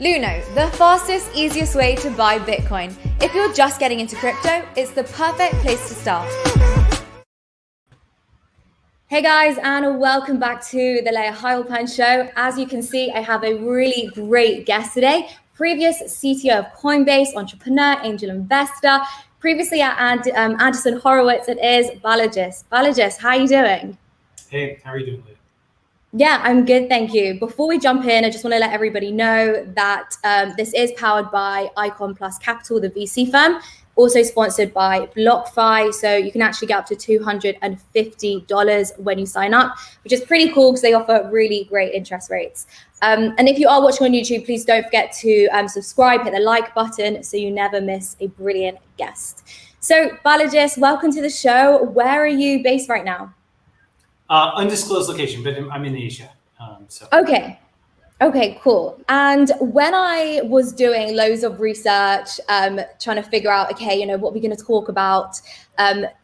Luno, the fastest, easiest way to buy Bitcoin. If you're just getting into crypto, it's the perfect place to start. Hey guys, and welcome back to the Layah Heilpern show. As you can see, I have a really great guest today. Previous CTO of Coinbase, entrepreneur, angel investor. Previously at Anderson Horowitz, it is Balaji. Balaji, how are you doing? Hey, how are you doing, Layah? Yeah, I'm good, thank you. Before we jump in, I just want to let everybody know that this is powered by Icon Plus Capital, the VC firm, also sponsored by BlockFi. So you can actually get up to $250 when you sign up, which is pretty cool because they offer really great interest rates. And if you are watching on YouTube, please don't forget to subscribe, hit the like button so you never miss a brilliant guest. So Balaji, welcome to the show. Where are you based right now? Undisclosed location, but I'm in Asia. Okay, cool. And when I was doing loads of research, trying to figure out, what we're going to talk about,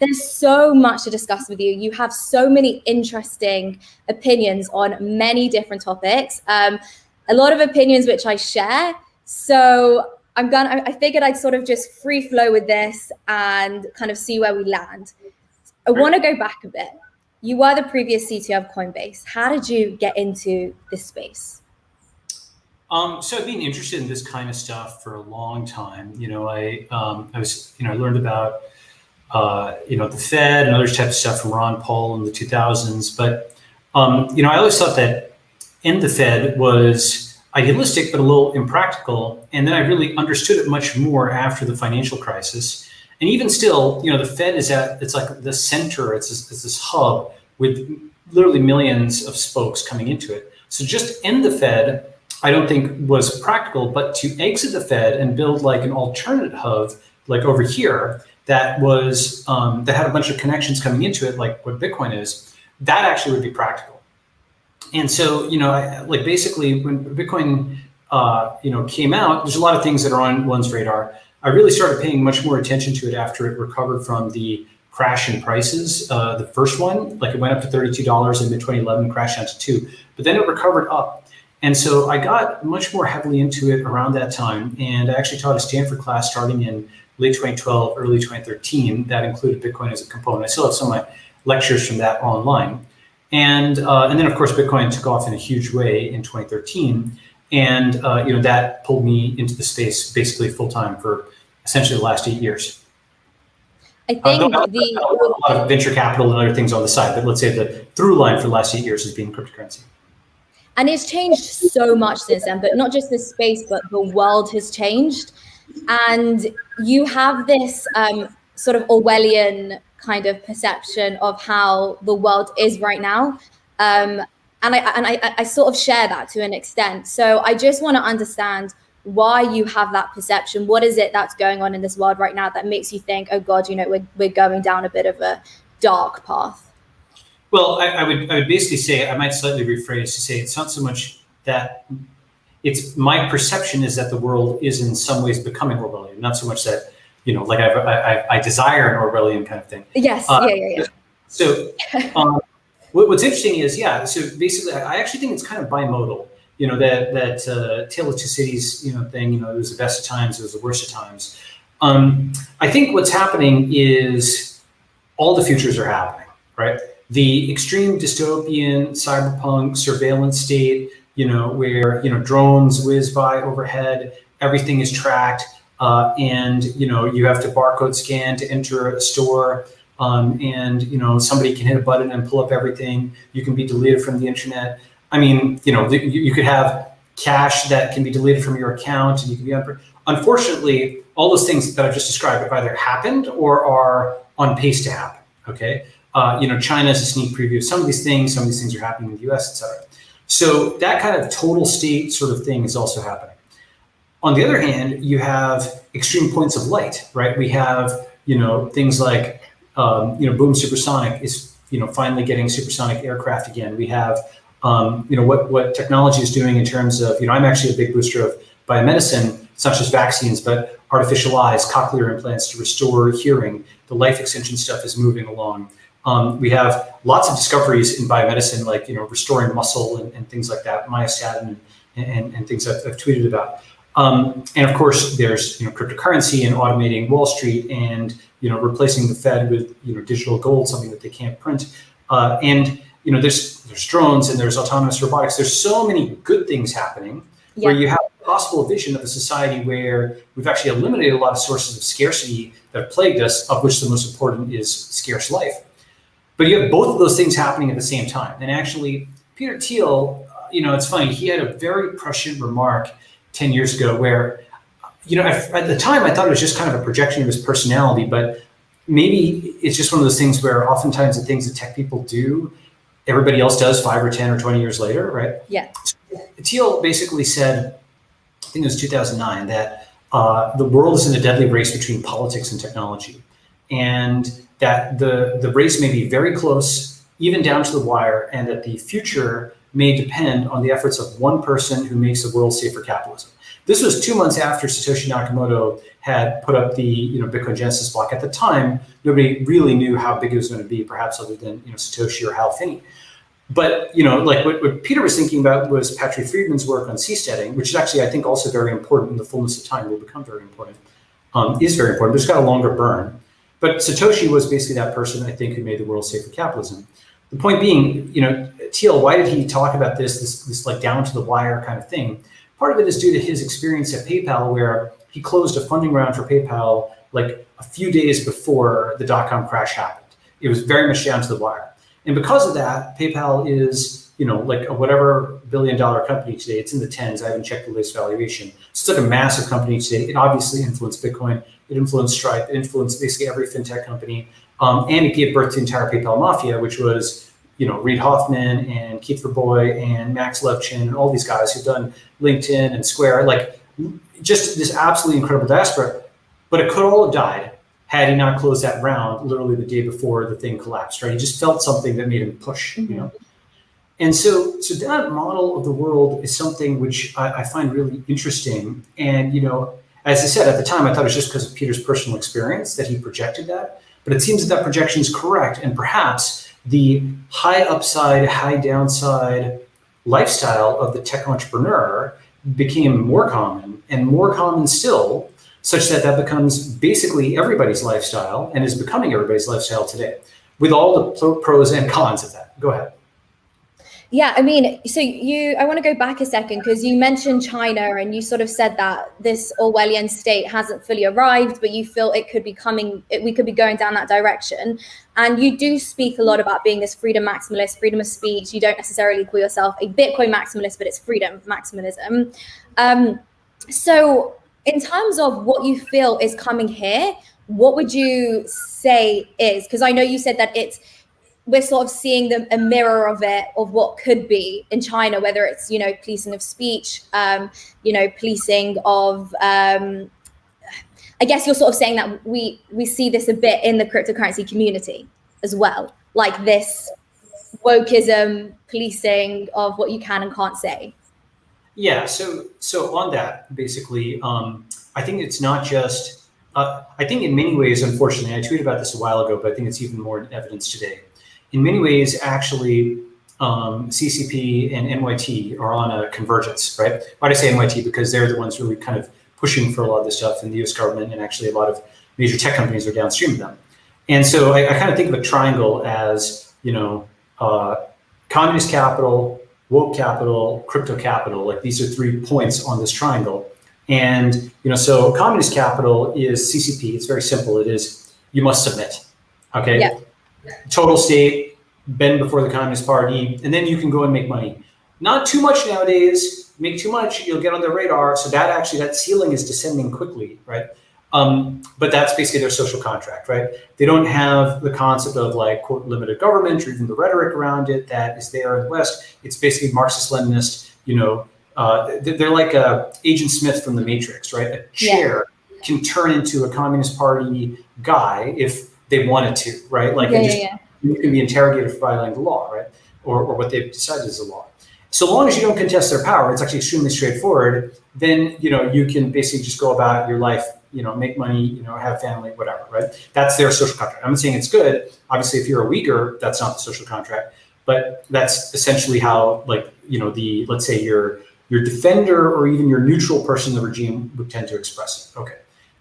there's so much to discuss with you. You have so many interesting opinions on many different topics, a lot of opinions which I share. So I figured I'd sort of just free flow with this and kind of see where we land. I want to go back a bit. You were the previous CTO of Coinbase. How did you get into this space? So I've been interested in this kind of stuff for a long time. I learned about, the Fed and other types of stuff from Ron Paul in the 2000s. But, I always thought that in the Fed was idealistic, but a little impractical. And then I really understood it much more after the financial crisis. And even still, the Fed it's like the center, it's this hub with literally millions of spokes coming into it. So just end the Fed, I don't think was practical, but to exit the Fed and build like an alternate hub, like over here, that was, that had a bunch of connections coming into it, like what Bitcoin is, that actually would be practical. And so, basically when Bitcoin, came out, there's a lot of things that are on one's radar. I really started paying much more attention to it after it recovered from the crash in prices. The first one, it went up to $32 in mid-2011, crashed down to $2, but then it recovered up. And so I got much more heavily into it around that time. And I actually taught a Stanford class starting in late 2012, early 2013, that included Bitcoin as a component. I still have some of my lectures from that online. And then of course, Bitcoin took off in a huge way in 2013. And that pulled me into the space basically full time for essentially the last 8 years. I think a lot of venture capital and other things on the side, but let's say the through line for the last 8 years has been cryptocurrency. And it's changed so much since then, but not just this space, but the world has changed. And you have this sort of Orwellian kind of perception of how the world is right now. And I sort of share that to an extent. So I just want to understand why you have that perception. What is it that's going on in this world right now that makes you think, oh God, we're going down a bit of a dark path? Well, I would basically say, I might slightly rephrase to say it's not so much that it's my perception is that the world is in some ways becoming Orwellian, not so much that, I desire an Orwellian kind of thing. Yes, yeah. So what's interesting is, so basically I actually think it's kind of bimodal, that Tale of Two Cities, thing, it was the best of times, it was the worst of times. I think what's happening is all the futures are happening, right? The extreme dystopian cyberpunk surveillance state, where, drones whiz by overhead, everything is tracked, and, you have to barcode scan to enter a store. And somebody can hit a button and pull up everything. You can be deleted from the internet. I mean, you could have cash that can be deleted from your account, and you can be unfortunately, all those things that I've just described have either happened or are on pace to happen. Okay, China is a sneak preview of some of these things. Some of these things are happening in the U.S., et cetera. So that kind of total state sort of thing is also happening. On the other hand, you have extreme points of light, right? We have things like boom supersonic is finally getting supersonic aircraft again. We have what technology is doing in terms of I'm actually a big booster of biomedicine. It's not just vaccines, but artificial eyes, cochlear implants to restore hearing. The life extension stuff is moving along. We have lots of discoveries in biomedicine, like restoring muscle and things like that, myostatin and things I've tweeted about. And of course, there's cryptocurrency and automating Wall Street and replacing the Fed with digital gold, something that they can't print. And there's drones and there's autonomous robotics. There's so many good things happening where you have a possible vision of a society where we've actually eliminated a lot of sources of scarcity that have plagued us, of which the most important is scarce life. But you have both of those things happening at the same time. And actually, Peter Thiel, it's funny, he had a very prescient remark 10 years ago where, at the time I thought it was just kind of a projection of his personality, but maybe it's just one of those things where oftentimes the things that tech people do, everybody else does 5 or 10 or 20 years later, right? Yeah. So Thiel basically said, I think it was 2009, that the world is in a deadly race between politics and technology. And that the race may be very close, even down to the wire, and that the future may depend on the efforts of one person who makes the world safe for capitalism. This was 2 months after Satoshi Nakamoto had put up the Bitcoin Genesis block. At the time, nobody really knew how big it was going to be, perhaps other than Satoshi or Hal Finney. But like what Peter was thinking about was Patrick Friedman's work on seasteading, which is actually, I think, also very important in the fullness of time, will become very important, is very important, but it's got a longer burn. But Satoshi was basically that person, I think, who made the world safe for capitalism. The point being, Thiel, why did he talk about this like down to the wire kind of thing? Part of it is due to his experience at PayPal, where he closed a funding round for PayPal like a few days before the dot-com crash happened. It was very much down to the wire. And because of that, PayPal is, like a whatever billion-dollar company today. It's in the tens. I haven't checked the latest valuation. So it's like a massive company today. It obviously influenced Bitcoin. It influenced Stripe. It influenced basically every fintech company. And it gave birth to the entire PayPal mafia, which was, Reid Hoffman and Keith Raboy and Max Levchin and all these guys who've done LinkedIn and Square, like just this absolutely incredible diaspora. But it could all have died had he not closed that round literally the day before the thing collapsed, right? He just felt something that made him push, And so that model of the world is something which I find really interesting. And, as I said, at the time, I thought it was just because of Peter's personal experience that he projected that. But it seems that projection is correct. And perhaps the high upside, high downside lifestyle of the tech entrepreneur became more common still, such that becomes basically everybody's lifestyle and is becoming everybody's lifestyle today, with all the pros and cons of that. Go ahead. Yeah, I mean, so I want to go back a second because you mentioned China and you sort of said that this Orwellian state hasn't fully arrived, but you feel it could be coming, we could be going down that direction. And you do speak a lot about being this freedom maximalist, freedom of speech. You don't necessarily call yourself a Bitcoin maximalist, but it's freedom maximalism. So in terms of what you feel is coming here, what would you say is, because I know you said that we're sort of seeing a mirror of it, of what could be in China, whether it's, policing of speech, policing of, I guess you're sort of saying that we see this a bit in the cryptocurrency community as well, like this wokeism, policing of what you can and can't say. Yeah, so on that, basically, I think it's not just, I think in many ways, unfortunately, I tweeted about this a while ago, but I think it's even more in evidence today. In many ways, actually, CCP and NYT are on a convergence, right? Why do I say NYT? Because they're the ones really kind of pushing for a lot of this stuff in the US government, and actually a lot of major tech companies are downstream of them. And so I kind of think of a triangle as, communist capital, woke capital, crypto capital, like these are 3 points on this triangle. And, so communist capital is CCP. It's very simple. It is, you must submit, okay? Yeah. Total state, bend before the Communist Party, and then you can go and make money. Not too much nowadays. Make too much, you'll get on their radar. So that ceiling is descending quickly, right? But that's basically their social contract, right? They don't have the concept of like, quote, limited government or even the rhetoric around it that is there in the West. It's basically Marxist-Leninist, they're like Agent Smith from the Matrix, right? A chair can turn into a Communist Party guy if they wanted to, right? Like you can be interrogated for violating the law, right? Or what they've decided is the law. So long as you don't contest their power, it's actually extremely straightforward. Then, you can basically just go about your life, make money, have family, whatever, right? That's their social contract. I'm not saying it's good. Obviously, if you're a Uyghur, that's not the social contract, but that's essentially how, like, let's say you're your defender or even your neutral person in the regime would tend to express it. Okay.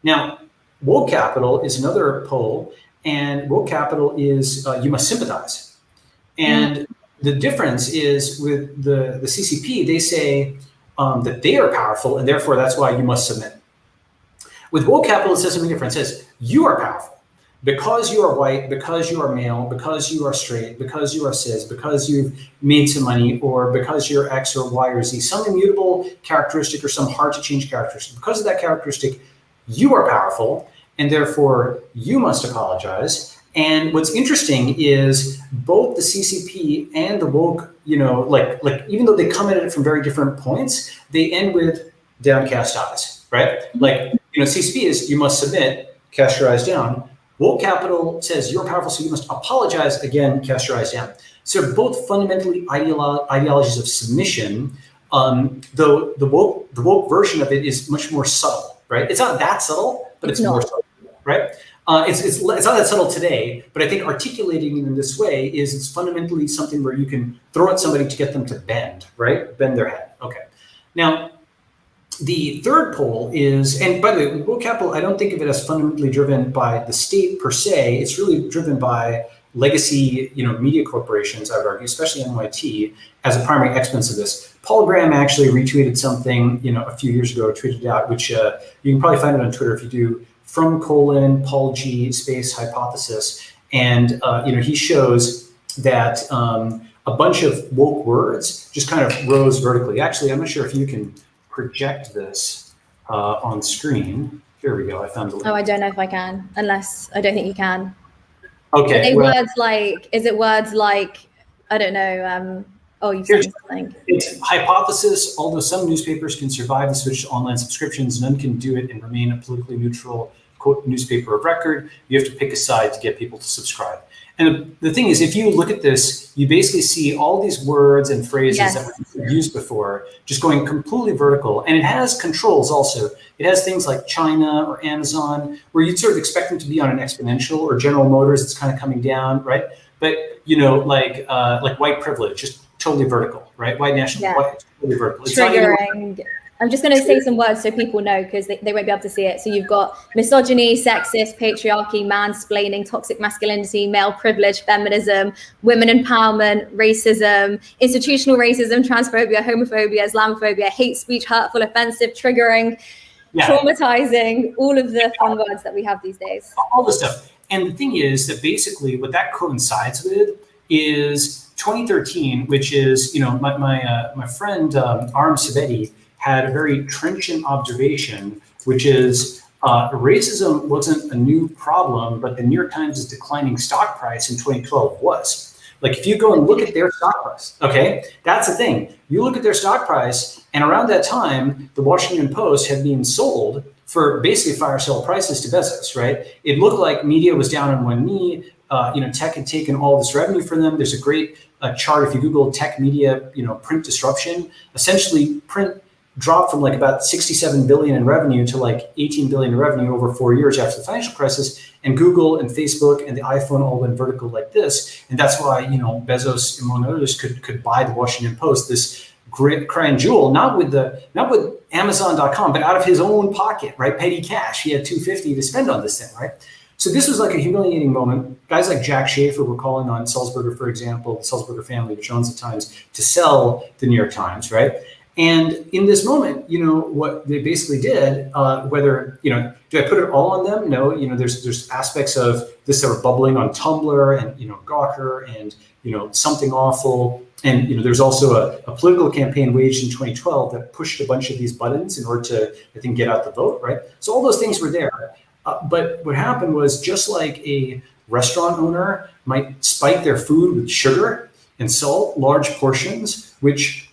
Now, woke capital is another pole, and woke capital is you must sympathize. And the difference is with the CCP, they say that they are powerful, and therefore that's why you must submit. With woke capital, it says something different. It says you are powerful because you are white, because you are male, because you are straight, because you are cis, because you've made some money, or because you're X or Y or Z, some immutable characteristic or some hard to change characteristic. Because of that characteristic, you are powerful, and therefore you must apologize. And what's interesting is both the CCP and the woke, like even though they come at it from very different points, they end with downcast eyes, right? Like, CCP is you must submit, cast your eyes down. Woke capital says you're powerful, so you must apologize, again, cast your eyes down. So they're both fundamentally ideologies of submission, though the woke version of it is much more subtle, right? It's not that subtle, but it's more subtle, right? It's not that subtle today, but I think articulating it in this way is it's fundamentally something where you can throw at somebody to get them to bend, right? Bend their head. Okay. Now, the third pole is, and by the way, woke capital, I don't think of it as fundamentally driven by the state per se. It's really driven by legacy, media corporations, I would argue, especially NYT, as a primary exponents of this. Paul Graham actually retweeted something, a few years ago, tweeted out, which you can probably find it on Twitter if you do /Paul G space hypothesis. And, he shows that a bunch of woke words just kind of rose vertically. Actually, I'm not sure if you can project this on screen. Here we go. I found the link. Oh, I don't know if I can, unless I don't think you can. Okay. Is it words like, I don't know. You've seen something. It's hypothesis. Although some newspapers can survive the switch to online subscriptions, none can do it and remain a politically neutral, quote, newspaper of record. You have to pick a side to get people to subscribe. And the thing is, if you look at this, you basically see all these words and phrases that were used before just going completely vertical. And it has controls also. It has things like China or Amazon, where you'd sort of expect them to be on an exponential, or General Motors, it's kind of coming down, right? But, like white privilege, just totally vertical, right? White national, white, totally vertical. It's triggering. I'm just going to say some words so people know, because they won't be able to see it. So you've got misogyny, sexist, patriarchy, mansplaining, toxic masculinity, male privilege, feminism, women empowerment, racism, institutional racism, transphobia, homophobia, Islamophobia, hate speech, hurtful, offensive, triggering, traumatizing, all of the fun words that we have these days. All this stuff. And the thing is that basically what that coincides with is 2013, which is, my friend Aram Sabeti had a very trenchant observation, which is racism wasn't a new problem, but the New York Times' declining stock price in 2012 was. Like, if you go and look at their stock price, okay, that's the thing. You look at their stock price, and around that time, the Washington Post had been sold for basically fire sale prices to Bezos, right? It looked like media was down on one knee. Tech had taken all this revenue from them. There's a great chart if you Google tech media, print disruption. Essentially, print dropped from like about 67 billion in revenue to like 18 billion in revenue over 4 years after the financial crisis. And Google and Facebook and the iPhone all went vertical like this. And that's why, Bezos, among others, could buy the Washington Post, this great crown jewel, not with Amazon.com, but out of his own pocket, right? Petty cash. He had $250 to spend on this thing, right? So this was like a humiliating moment. Guys like Jack Schafer were calling on Sulzberger, for example, the Sulzberger family, which owns the Times, to sell the New York Times, right? And in this moment, what they basically did, whether, do I put it all on them? No, there's aspects of this that were bubbling on Tumblr and, Gawker and, Something Awful. And, there's also a political campaign waged in 2012 that pushed a bunch of these buttons in order to, I think, get out the vote, right? So all those things were there. But what happened was, just like a restaurant owner might spike their food with sugar and salt, large portions, which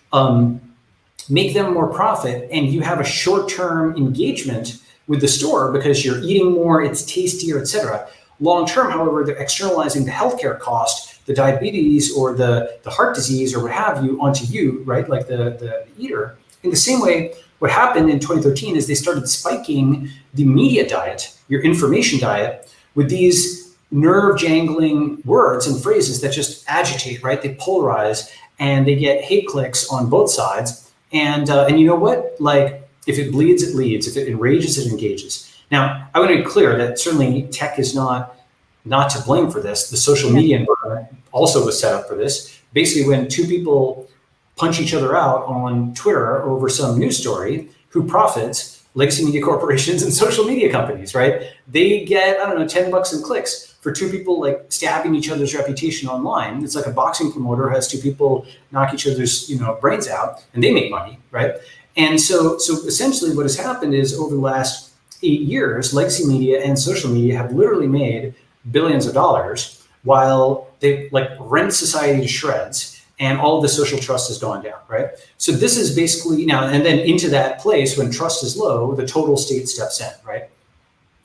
make them more profit, and you have a short-term engagement with the store because you're eating more, it's tastier, etc. Long-term, however, they're externalizing the healthcare cost, the diabetes or the heart disease or what have you onto you, right? Like the eater. In the same way, what happened in 2013 is they started spiking the media diet, your information diet, with these nerve-jangling words and phrases that just agitate, right? They polarize and they get hate clicks on both sides. And you know what? Like, if it bleeds, it leads. If it enrages, it engages. Now, I want to be clear that certainly tech is not to blame for this. The social media environment also was set up for this. Basically, when two people punch each other out on Twitter over some news story, who profits? Legacy media corporations and social media companies, right? They get, I don't know, $10 in clicks for two people like stabbing each other's reputation online. It's like a boxing promoter has two people knock each other's, brains out, and they make money, right? And so essentially what has happened is over the last 8 years, legacy media and social media have literally made billions of dollars while they like rent society to shreds. And all of the social trust has gone down, right? So this is basically now, and then into that place when trust is low, the total state steps in, right?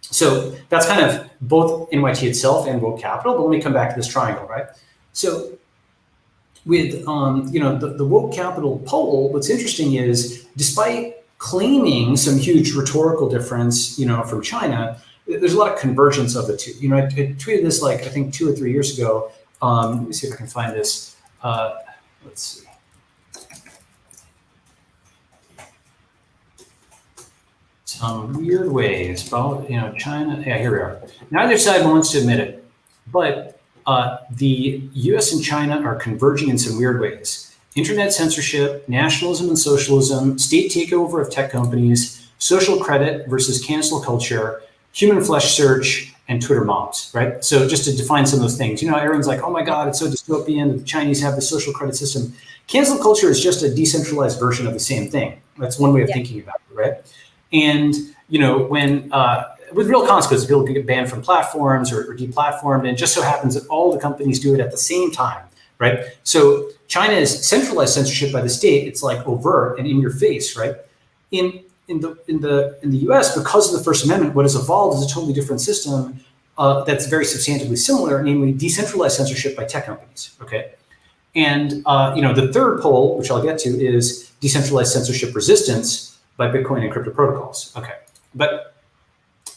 So that's kind of both NYT itself and woke capital, but let me come back to this triangle, right? So with, the woke capital pole, what's interesting is despite claiming some huge rhetorical difference, from China, there's a lot of convergence of the two. I tweeted this like, I think 2 or 3 years ago. Let me see if I can find this. Let's see. Some weird ways about, China. Yeah, here we are. Neither side wants to admit it, but the US and China are converging in some weird ways. Internet censorship, nationalism and socialism, state takeover of tech companies, social credit versus cancel culture, human flesh search, and Twitter mobs, right? So just to define some of those things, everyone's like, oh my God, it's so dystopian. The Chinese have the social credit system. Cancel culture is just a decentralized version of the same thing. That's one way of thinking about it, right? And, when, with real consequences, people can get banned from platforms or deplatformed, and it just so happens that all the companies do it at the same time, right? So China is centralized censorship by the state. It's like overt and in your face, right? In the US, because of the First Amendment, what has evolved is a totally different system that's very substantively similar, namely decentralized censorship by tech companies. Okay, and the third pole, which I'll get to, is decentralized censorship resistance by Bitcoin and crypto protocols. Okay, but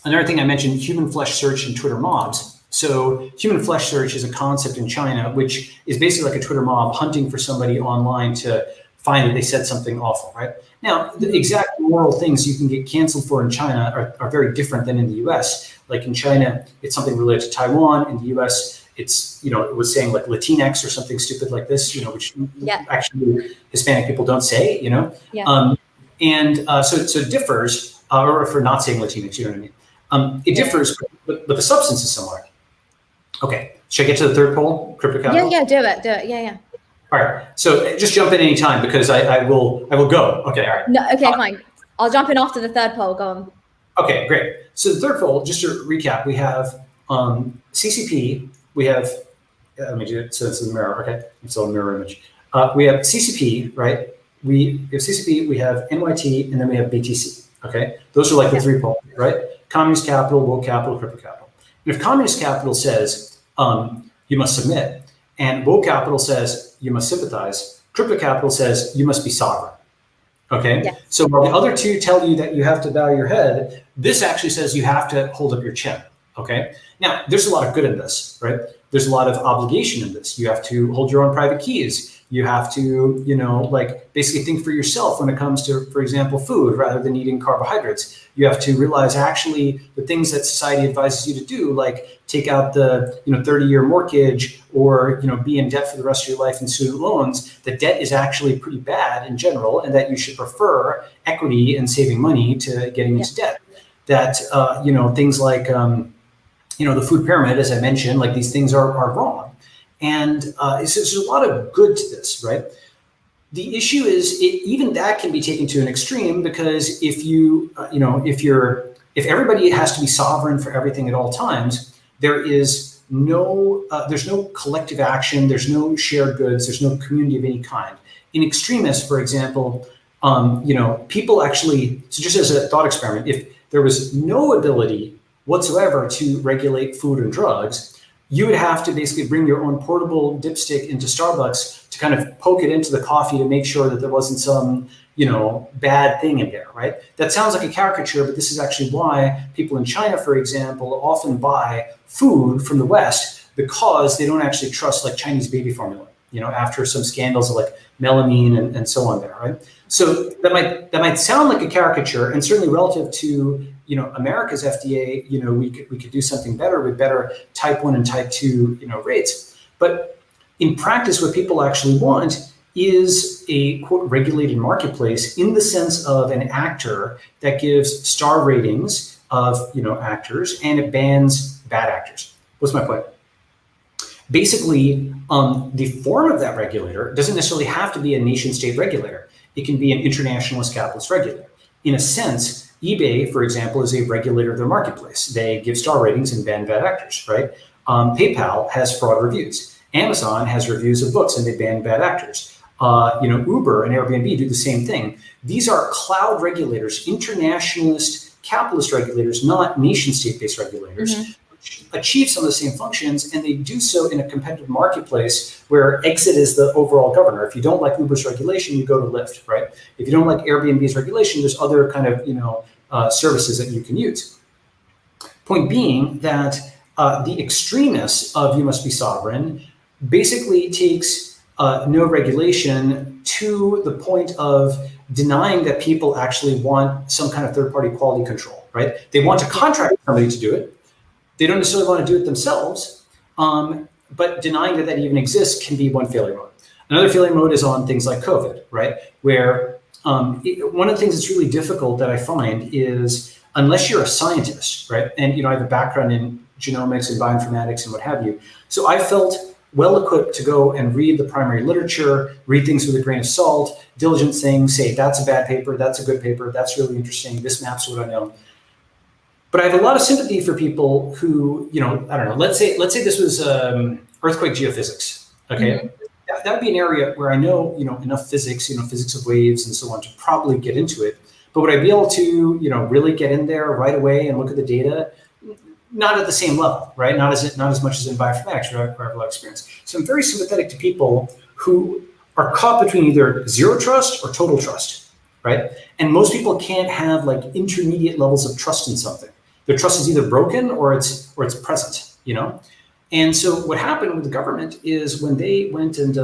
another thing I mentioned: human flesh search and Twitter mobs. So human flesh search is a concept in China, which is basically like a Twitter mob hunting for somebody online to find that they said something awful, right? Now, the exact moral things you can get canceled for in China are very different than in the US. Like in China, it's something related to Taiwan. In the US, it's, it was saying like Latinx or something stupid like this, which actually Hispanic people don't say, So it differs, or for not saying Latinx, you know what I mean? It differs, but the substance is similar. Okay, should I get to the third pole, crypto capital? Yeah, do it, yeah. All right, so just jump in any time because I will go. Okay, all right. No, okay, fine. I'll jump in after the third poll. Go on. Okay, great. So the third poll, just to recap, we have CCP. We have let me do it so it's in the mirror. Okay, it's all mirror image. We have CCP, right? We have CCP. We have NYT, and then we have BTC. Okay, those are like the three poles, right? Communist capital, woke capital, crypto capital. And if communist capital says you must submit, and woke capital says you must sympathize, crypto capital says you must be sovereign. Okay, so while the other two tell you that you have to bow your head, this actually says you have to hold up your chin. Okay, now there's a lot of good in this, right? There's a lot of obligation in this. You have to hold your own private keys. You have to, basically think for yourself when it comes to, for example, food rather than eating carbohydrates. You have to realize actually the things that society advises you to do, like take out the 30-year mortgage or be in debt for the rest of your life in student loans. The debt is actually pretty bad in general, and that you should prefer equity and saving money to getting into debt. That things like the food pyramid, as I mentioned, like these things are wrong. And there's a lot of good to this, right? The issue is even that can be taken to an extreme because if everybody has to be sovereign for everything at all times, there's no collective action, there's no shared goods, there's no community of any kind. In extremists, for example, people actually, so just as a thought experiment, if there was no ability whatsoever to regulate food and drugs, you would have to basically bring your own portable dipstick into Starbucks to kind of poke it into the coffee to make sure that there wasn't some, bad thing in there, right? That sounds like a caricature, but this is actually why people in China, for example, often buy food from the West because they don't actually trust like Chinese baby formula, after some scandals of like melamine and so on there, right? So that might sound like a caricature, and certainly relative to America's FDA, we could do something better with better type 1 and type 2 rates. But in practice, what people actually want is a quote regulated marketplace in the sense of an actor that gives star ratings of actors, and it bans bad actors. What's my point? Basically, the form of that regulator doesn't necessarily have to be a nation state regulator. It can be an internationalist capitalist regulator. In a sense, eBay, for example, is a regulator of their marketplace. They give star ratings and ban bad actors, right? PayPal has fraud reviews. Amazon has reviews of books and they ban bad actors. Uber and Airbnb do the same thing. These are cloud regulators, internationalist capitalist regulators, not nation state-based regulators. Mm-hmm. Achieve some of the same functions, and they do so in a competitive marketplace where exit is the overall governor. If you don't like Uber's regulation, you go to Lyft, right? If you don't like Airbnb's regulation, there's other kind of services that you can use. Point being that the extremists of you must be sovereign basically takes no regulation to the point of denying that people actually want some kind of third-party quality control, right? They want to contract somebody to do it. They don't necessarily want to do it themselves, but denying that even exists can be one failure mode. Another failure mode is on things like COVID, right? Where one of the things that's really difficult that I find is unless you're a scientist, right? And I have a background in genomics and bioinformatics and what have you. So I felt well equipped to go and read the primary literature, read things with a grain of salt, diligence things, say that's a bad paper, that's a good paper, that's really interesting, this maps what I know. But I have a lot of sympathy for people who, I don't know, let's say this was earthquake geophysics, okay? Mm-hmm. That would be an area where I know, enough physics, physics of waves and so on to probably get into it. But would I be able to, really get in there right away and look at the data? Not at the same level, right? Not as much as in bioinformatics, where I have a lot of experience. So I'm very sympathetic to people who are caught between either zero trust or total trust, right? And most people can't have like intermediate levels of trust in something. Their trust is either broken or it's present, And so what happened with the government is when they went and,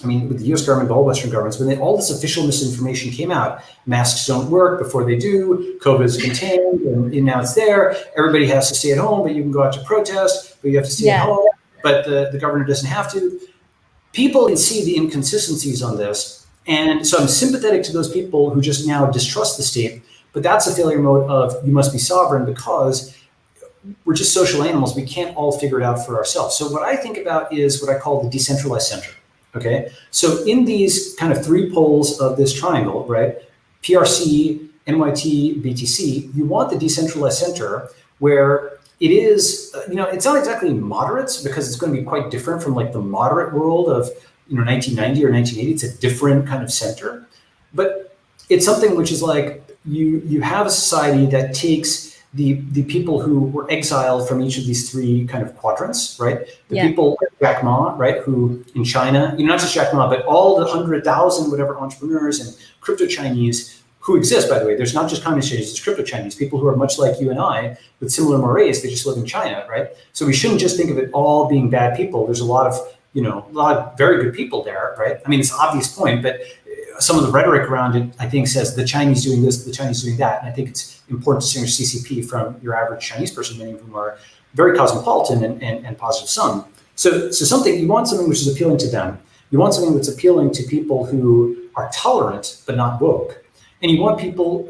with the US government, all Western governments, when all this official misinformation came out, masks don't work before they do, COVID is contained, and now it's there, everybody has to stay at home, but you can go out to protest, but you have to stay at home, but the governor doesn't have to. People can see the inconsistencies on this. And so I'm sympathetic to those people who just now distrust the state. But that's a failure mode of you must be sovereign because we're just social animals. We can't all figure it out for ourselves. So what I think about is what I call the decentralized center, okay? So in these kind of three poles of this triangle, right, PRC, NYT, BTC, you want the decentralized center where it is, it's not exactly moderates because it's going to be quite different from like the moderate world of, 1990 or 1980. It's a different kind of center, but it's something which is like, you have a society that takes the people who were exiled from each of these three kind of quadrants, right? The people like Jack Ma, right, who in China, not just Jack Ma, but all the 100,000 whatever entrepreneurs and crypto Chinese who exist, by the way. There's not just communist Chinese, it's crypto Chinese, people who are much like you and I with similar mores, they just live in China, right? So we shouldn't just think of it all being bad people. There's a lot of very good people there, right? I mean, it's an obvious point, but some of the rhetoric around it, I think, says the Chinese doing this, the Chinese doing that. And I think it's important to distinguish CCP from your average Chinese person, many of whom are very cosmopolitan and positive sum. So you want something which is appealing to them. You want something that's appealing to people who are tolerant but not woke. And you want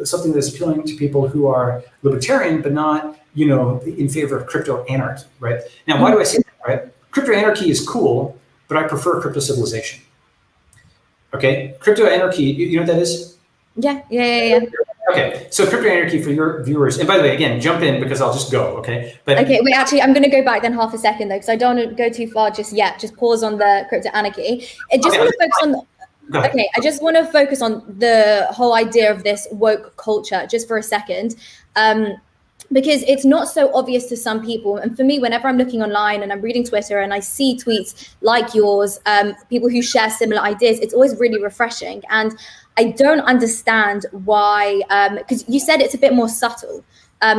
something that's appealing to people who are libertarian but not, in favor of crypto anarchy, right? Now, why do I say that, right? Crypto anarchy is cool, but I prefer crypto civilization. Okay, crypto anarchy, you know what that is? Yeah. Okay, so crypto anarchy for your viewers, and by the way, again, jump in because I'll just go, okay? Okay, wait, actually, I'm going to go back then half a second though, because I don't want to go too far just yet. Just pause on the crypto anarchy. I just want to focus on. Okay, I just want to focus on the whole idea of this woke culture just for a second. Because it's not so obvious to some people. And for me, whenever I'm looking online and I'm reading Twitter and I see tweets like yours, people who share similar ideas, it's always really refreshing. And I don't understand why, because you said it's a bit more subtle.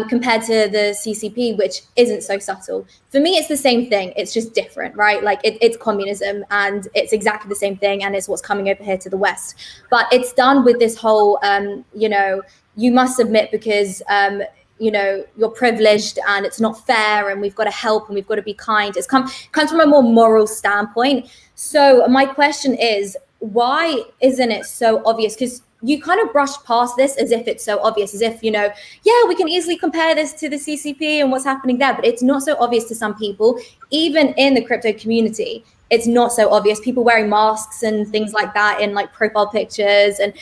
compared to the CCP, which isn't so subtle. For me, it's the same thing. It's just different, right? Like it's communism, and it's exactly the same thing, and it's what's coming over here to the West. But it's done with this whole, you must submit because you're privileged and it's not fair, and we've got to help and we've got to be kind. It's comes from a more moral standpoint. So my question is, why isn't it so obvious? Because you kind of brushed past this as if it's so obvious, as if, yeah, we can easily compare this to the CCP and what's happening there, but it's not so obvious to some people, even in the crypto community. It's not so obvious. People wearing masks and things like that in like profile pictures and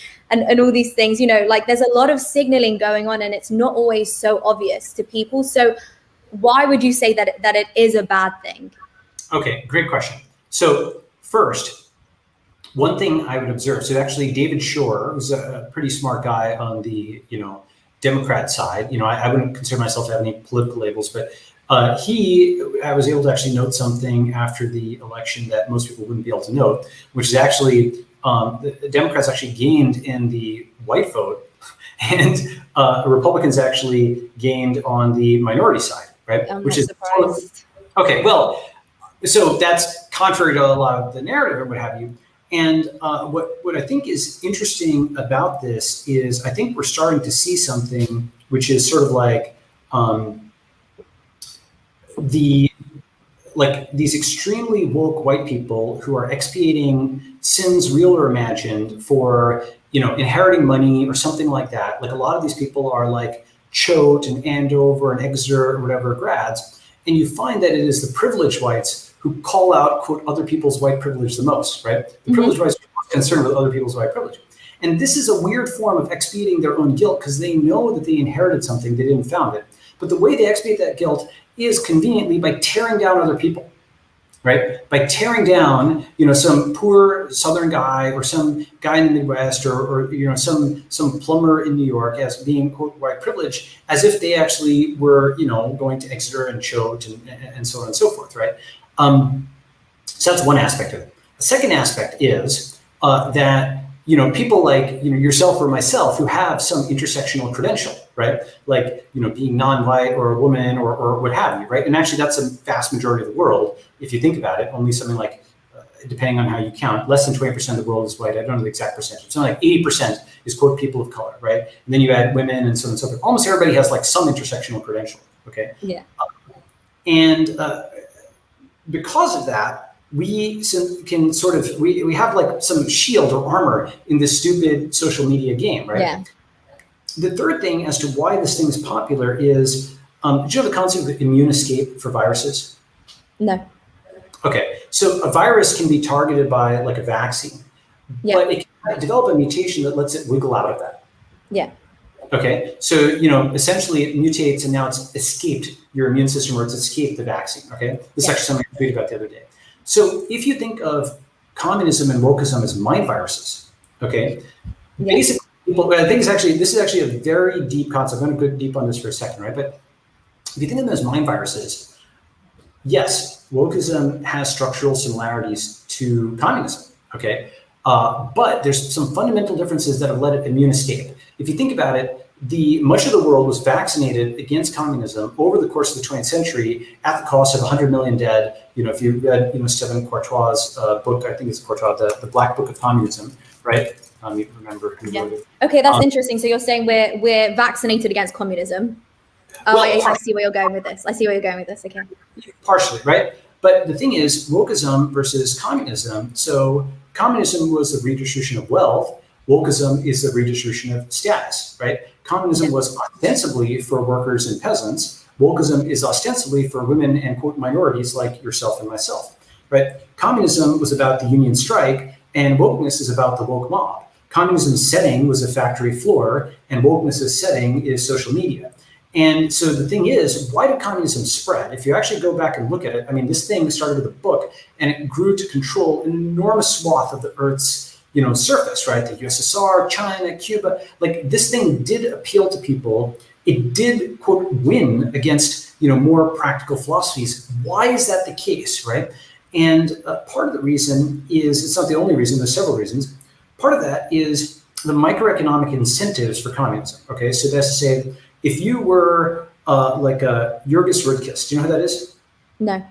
all these things, like there's a lot of signaling going on, and it's not always so obvious to people. So why would you say that it is a bad thing? Okay, great question. So first, one thing I would observe, so actually David Shore, who's a pretty smart guy on the, Democrat side, I wouldn't consider myself to have any political labels, but I was able to actually note something after the election that most people wouldn't be able to note, which is actually the Democrats actually gained in the white vote, and Republicans actually gained on the minority side, right? Which is surprised. Okay, well, so that's contrary to a lot of the narrative or what have you. And what I think is interesting about this is I think we're starting to see something which is sort of like these extremely woke white people who are expiating sins, real or imagined, for inheriting money or something like that. Like a lot of these people are like Choate and Andover and Exeter or whatever grads, and you find that it is the privileged whites who call out, quote, other people's white privilege the most, right? The privileged whites are concerned with other people's white privilege. And this is a weird form of expiating their own guilt because they know that they inherited something, they didn't found it. But the way they expiate that guilt is conveniently by tearing down other people, right? By tearing down, some poor Southern guy or some guy in the Midwest or some plumber in New York as being, quote, white privilege, as if they actually were, going to Exeter and Choate and so on and so forth, right? So that's one aspect of it. The second aspect is that people like yourself or myself who have some intersectional credential, right? Like being non-white or a woman or what have you, right? And actually, that's a vast majority of the world. If you think about it, only something like, depending on how you count, less than 20% of the world is white. I don't know the exact percentage. Something like 80% is, quote, people of color, right? And then you add women and so on and so forth. Almost everybody has like some intersectional credential, okay? Yeah. And because of that, we can sort of, we have like some shield or armor in this stupid social media game, right? Yeah. The third thing as to why this thing is popular is, do you have the concept of immune escape for viruses? No. Okay, so a virus can be targeted by like a vaccine, but it can develop a mutation that lets it wiggle out of that. Yeah. Okay, so essentially it mutates and now it's escaped your immune system or it's escaped the vaccine. Okay, this is actually something I tweeted about the other day. So if you think of communism and wokeism as mind viruses, okay, basically people, I think this is actually a very deep concept. I'm going to go deep on this for a second, right? But if you think of them as mind viruses, yes, wokeism has structural similarities to communism, okay? But there's some fundamental differences that have let it immune escape. If you think about it, much of the world was vaccinated against communism over the course of the 20th century at the cost of 100 million dead. If you read, Stephen Courtois' book, I think it's Courtois, the Black Book of Communism, right? You remember who wrote it. Okay, that's interesting. So you're saying we're vaccinated against communism. Oh, well, I see where you're going with this. Okay. Partially, right? But the thing is, wokeism versus communism. So communism was the redistribution of wealth. Wokeism is the redistribution of status, right? Communism was ostensibly for workers and peasants. Wokeism is ostensibly for women and, quote, minorities like yourself and myself, right? Communism was about the union strike, and wokeness is about the woke mob. Communism's setting was a factory floor, and wokeness's setting is social media. And so the thing is, why did communism spread? If you actually go back and look at it, I mean, this thing started with a book, and it grew to control an enormous swath of the Earth's surface, right? The USSR, China, Cuba, like this thing did appeal to people. It did, quote, win against, more practical philosophies. Why is that the case, right? And part of the reason is, it's not the only reason, there's several reasons. Part of that is the microeconomic incentives for communism, okay? So that's to say, if you were like a Jurgis Rudkis, do you know who that is? No.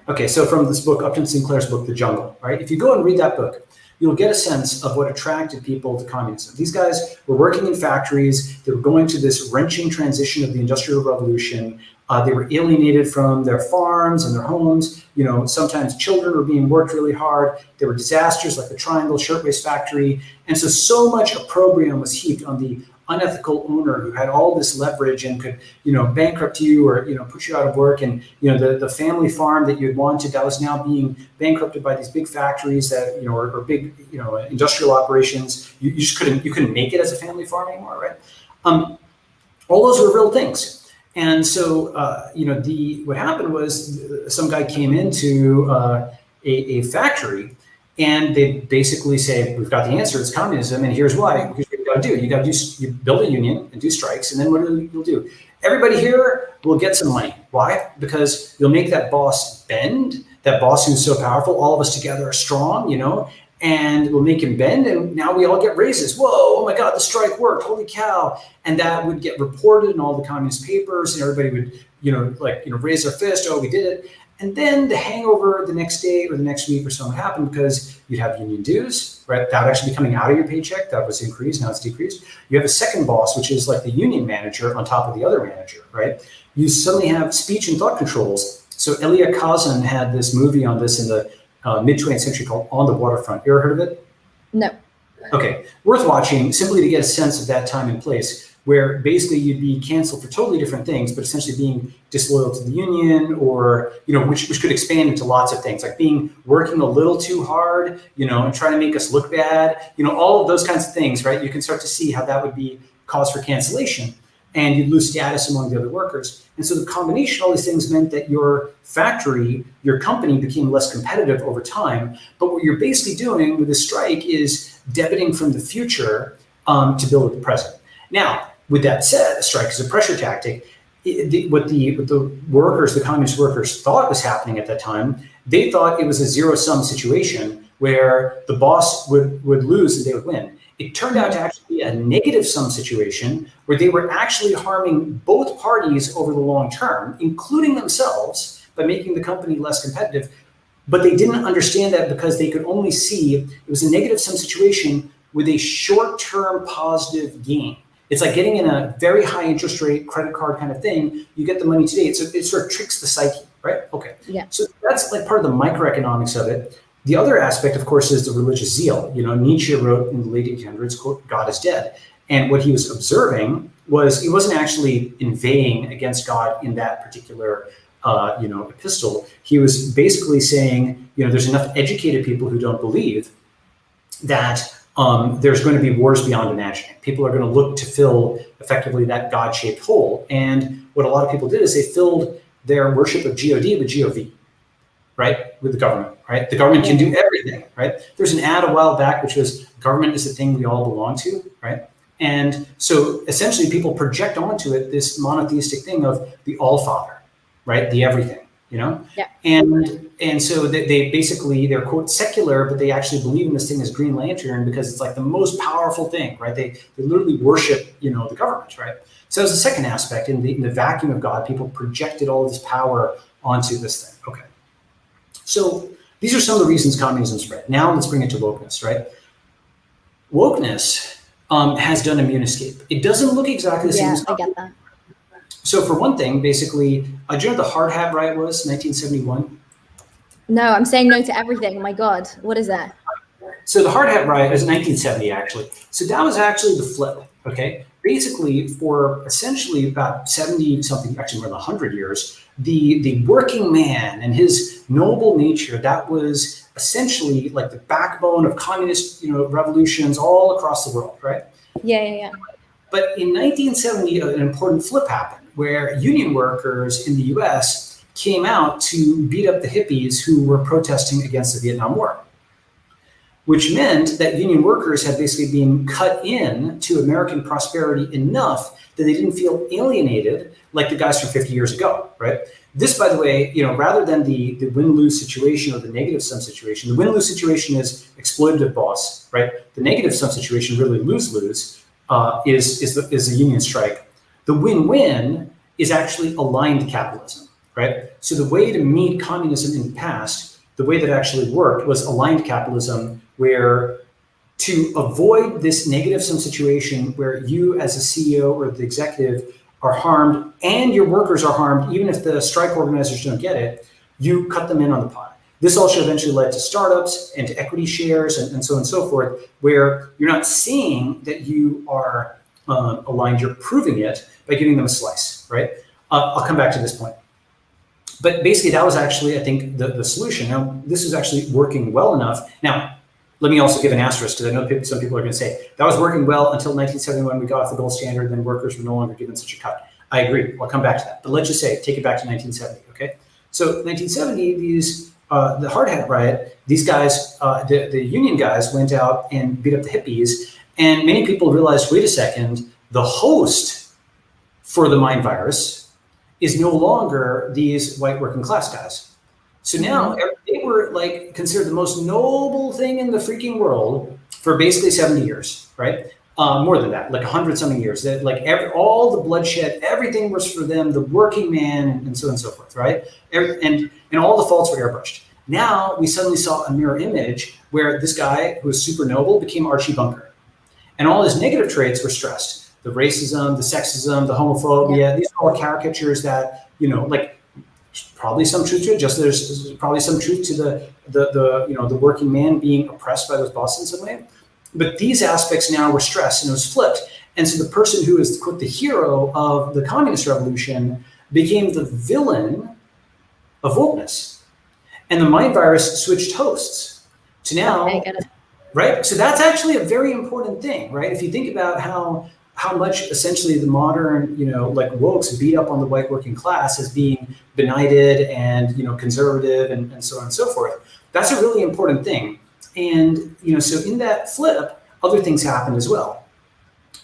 Okay, so from this book, Upton Sinclair's book, The Jungle, right? If you go and read that book, you'll get a sense of what attracted people to communism. These guys were working in factories. They were going to this wrenching transition of the Industrial Revolution. They were alienated from their farms and their homes. Sometimes children were being worked really hard. There were disasters like the Triangle Shirtwaist Factory. And so much opprobrium was heaped on the unethical owner who had all this leverage and could, bankrupt you or, put you out of work. And, the family farm that you had wanted, that was now being bankrupted by these big factories that, or big, industrial operations. You just couldn't make it as a family farm anymore, right? All those were real things. And so, what happened was some guy came into a factory, and they basically say, we've got the answer, it's communism, and here's why. Here's what you got to do. You build a union and do strikes, and then what you'll do? Everybody here will get some money. Why? Because you'll make that boss bend, that boss who's so powerful. All of us together are strong, and we'll make him bend, and now we all get raises. Whoa, oh my God, the strike worked, holy cow. And that would get reported in all the communist papers, and everybody would, raise their fist, oh, we did it. And then the hangover the next day or the next week or so would happen because you'd have union dues, right? That would actually be coming out of your paycheck. That was increased, now it's decreased. You have a second boss, which is like the union manager on top of the other manager, right? You suddenly have speech and thought controls. So Elia Kazan had this movie on this in the mid-20th century called On the Waterfront. You ever heard of it? No. Okay, worth watching simply to get a sense of that time and place, where basically you'd be canceled for totally different things, but essentially being disloyal to the union, or which could expand into lots of things, like working a little too hard, and trying to make us look bad, all of those kinds of things, right? You can start to see how that would be cause for cancellation, and you'd lose status among the other workers. And so the combination of all these things meant that your factory, your company became less competitive over time. But what you're basically doing with a strike is debiting from the future to build the present. Now, with that said, a strike is a pressure tactic. What the workers, the communist workers, thought was happening at that time, they thought it was a zero-sum situation where the boss would lose and they would win. It turned out to actually be a negative-sum situation where they were actually harming both parties over the long term, including themselves, by making the company less competitive. But they didn't understand that because they could only see it was a negative-sum situation with a short-term positive gain. It's like getting in a very high interest rate credit card kind of thing. You get the money today. It sort of tricks the psyche, right? Okay. Yeah. So that's like part of the microeconomics of it. The other aspect, of course, is the religious zeal. Nietzsche wrote in the late 1800s, quote, God is dead. And what he was observing was he wasn't actually inveighing against God in that particular epistle. He was basically saying, there's enough educated people who don't believe that there's going to be wars beyond imagining. People are going to look to fill effectively that God-shaped hole. And what a lot of people did is they filled their worship of God with GOV, right? With the government, right? The government can do everything, right? There's an ad a while back which was, government is the thing we all belong to, right? And so essentially people project onto it this monotheistic thing of the All-Father, right? The everything. Yeah. And so they basically, they're quote secular, but they actually believe in this thing as Green Lantern because it's like the most powerful thing, right? They literally worship, the government, right? So there's a second aspect in the vacuum of God, people projected all of this power onto this thing. Okay. So these are some of the reasons communism spread. Now let's bring it to wokeness, right? Wokeness has done immune escape. It doesn't look exactly the same as communism. I get that. So for one thing, basically, do you know what the hard hat riot was, 1971? No, I'm saying no to everything. My God, what is that? So the hard hat riot was 1970, actually. So that was actually the flip, okay? Basically, for essentially about 70 something, actually more than 100 years, the working man and his noble nature, that was essentially like the backbone of communist, revolutions all across the world, right? Yeah. But in 1970, an important flip happened where union workers in the US came out to beat up the hippies who were protesting against the Vietnam War, which meant that union workers had basically been cut in to American prosperity enough that they didn't feel alienated like the guys from 50 years ago, right? This, by the way, rather than the win-lose situation or the negative-sum situation, the win-lose situation is exploitative boss, right? The negative-sum situation, really lose-lose, is the union strike. The win-win is actually aligned capitalism, right? So the way to meet communism in the past, the way that actually worked was aligned capitalism, where to avoid this negative sum situation where you as a CEO or the executive are harmed and your workers are harmed, even if the strike organizers don't get it, you cut them in on the pie. This also eventually led to startups and to equity shares and so on and so forth, where you're not seeing that you are aligned, you're proving it by giving them a slice, right? I'll come back to this point. But basically that was actually, I think, the solution. Now, this is actually working well enough. Now, let me also give an asterisk, because I know some people are going to say, that was working well until 1971, we got off the gold standard, then workers were no longer given such a cut. I agree, I'll come back to that. But let's just say, take it back to 1970, okay? So 1970, the hard hat riot, these guys, the union guys went out and beat up the hippies, and many people realized, wait a second, the host for the mind virus is no longer these white working class guys. So now they were like considered the most noble thing in the freaking world for basically 70 years, right? More than that, like 100-something years. That like all the bloodshed, everything was for them, the working man, and so on and so forth, right? And all the faults were airbrushed. Now we suddenly saw a mirror image where this guy who was super noble became Archie Bunker, and all his negative traits were stressed: the racism, the sexism, the homophobia. Yeah. These are all caricatures that, you know, like. Probably some truth to it. Just there's probably some truth to the working man being oppressed by those bosses in some way. But these aspects now were stressed and it was flipped. And so the person who is, quote, the hero of the communist revolution became the villain of wokeness. And the mind virus switched hosts. So now, right? So that's actually a very important thing, right? If you think about how much essentially the modern, like wokes beat up on the white working class as being benighted and, conservative and so on and so forth. That's a really important thing. And, so in that flip, other things happened as well.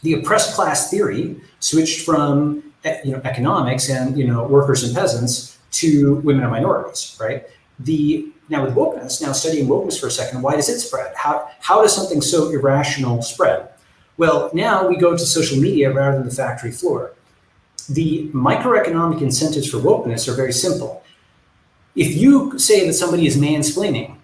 The oppressed class theory switched from, economics and, workers and peasants to women and minorities, right? Now with wokeness, now studying wokeness for a second, why does it spread? How does something so irrational spread? Well, now we go to social media rather than the factory floor. The microeconomic incentives for wokeness are very simple. If you say that somebody is mansplaining,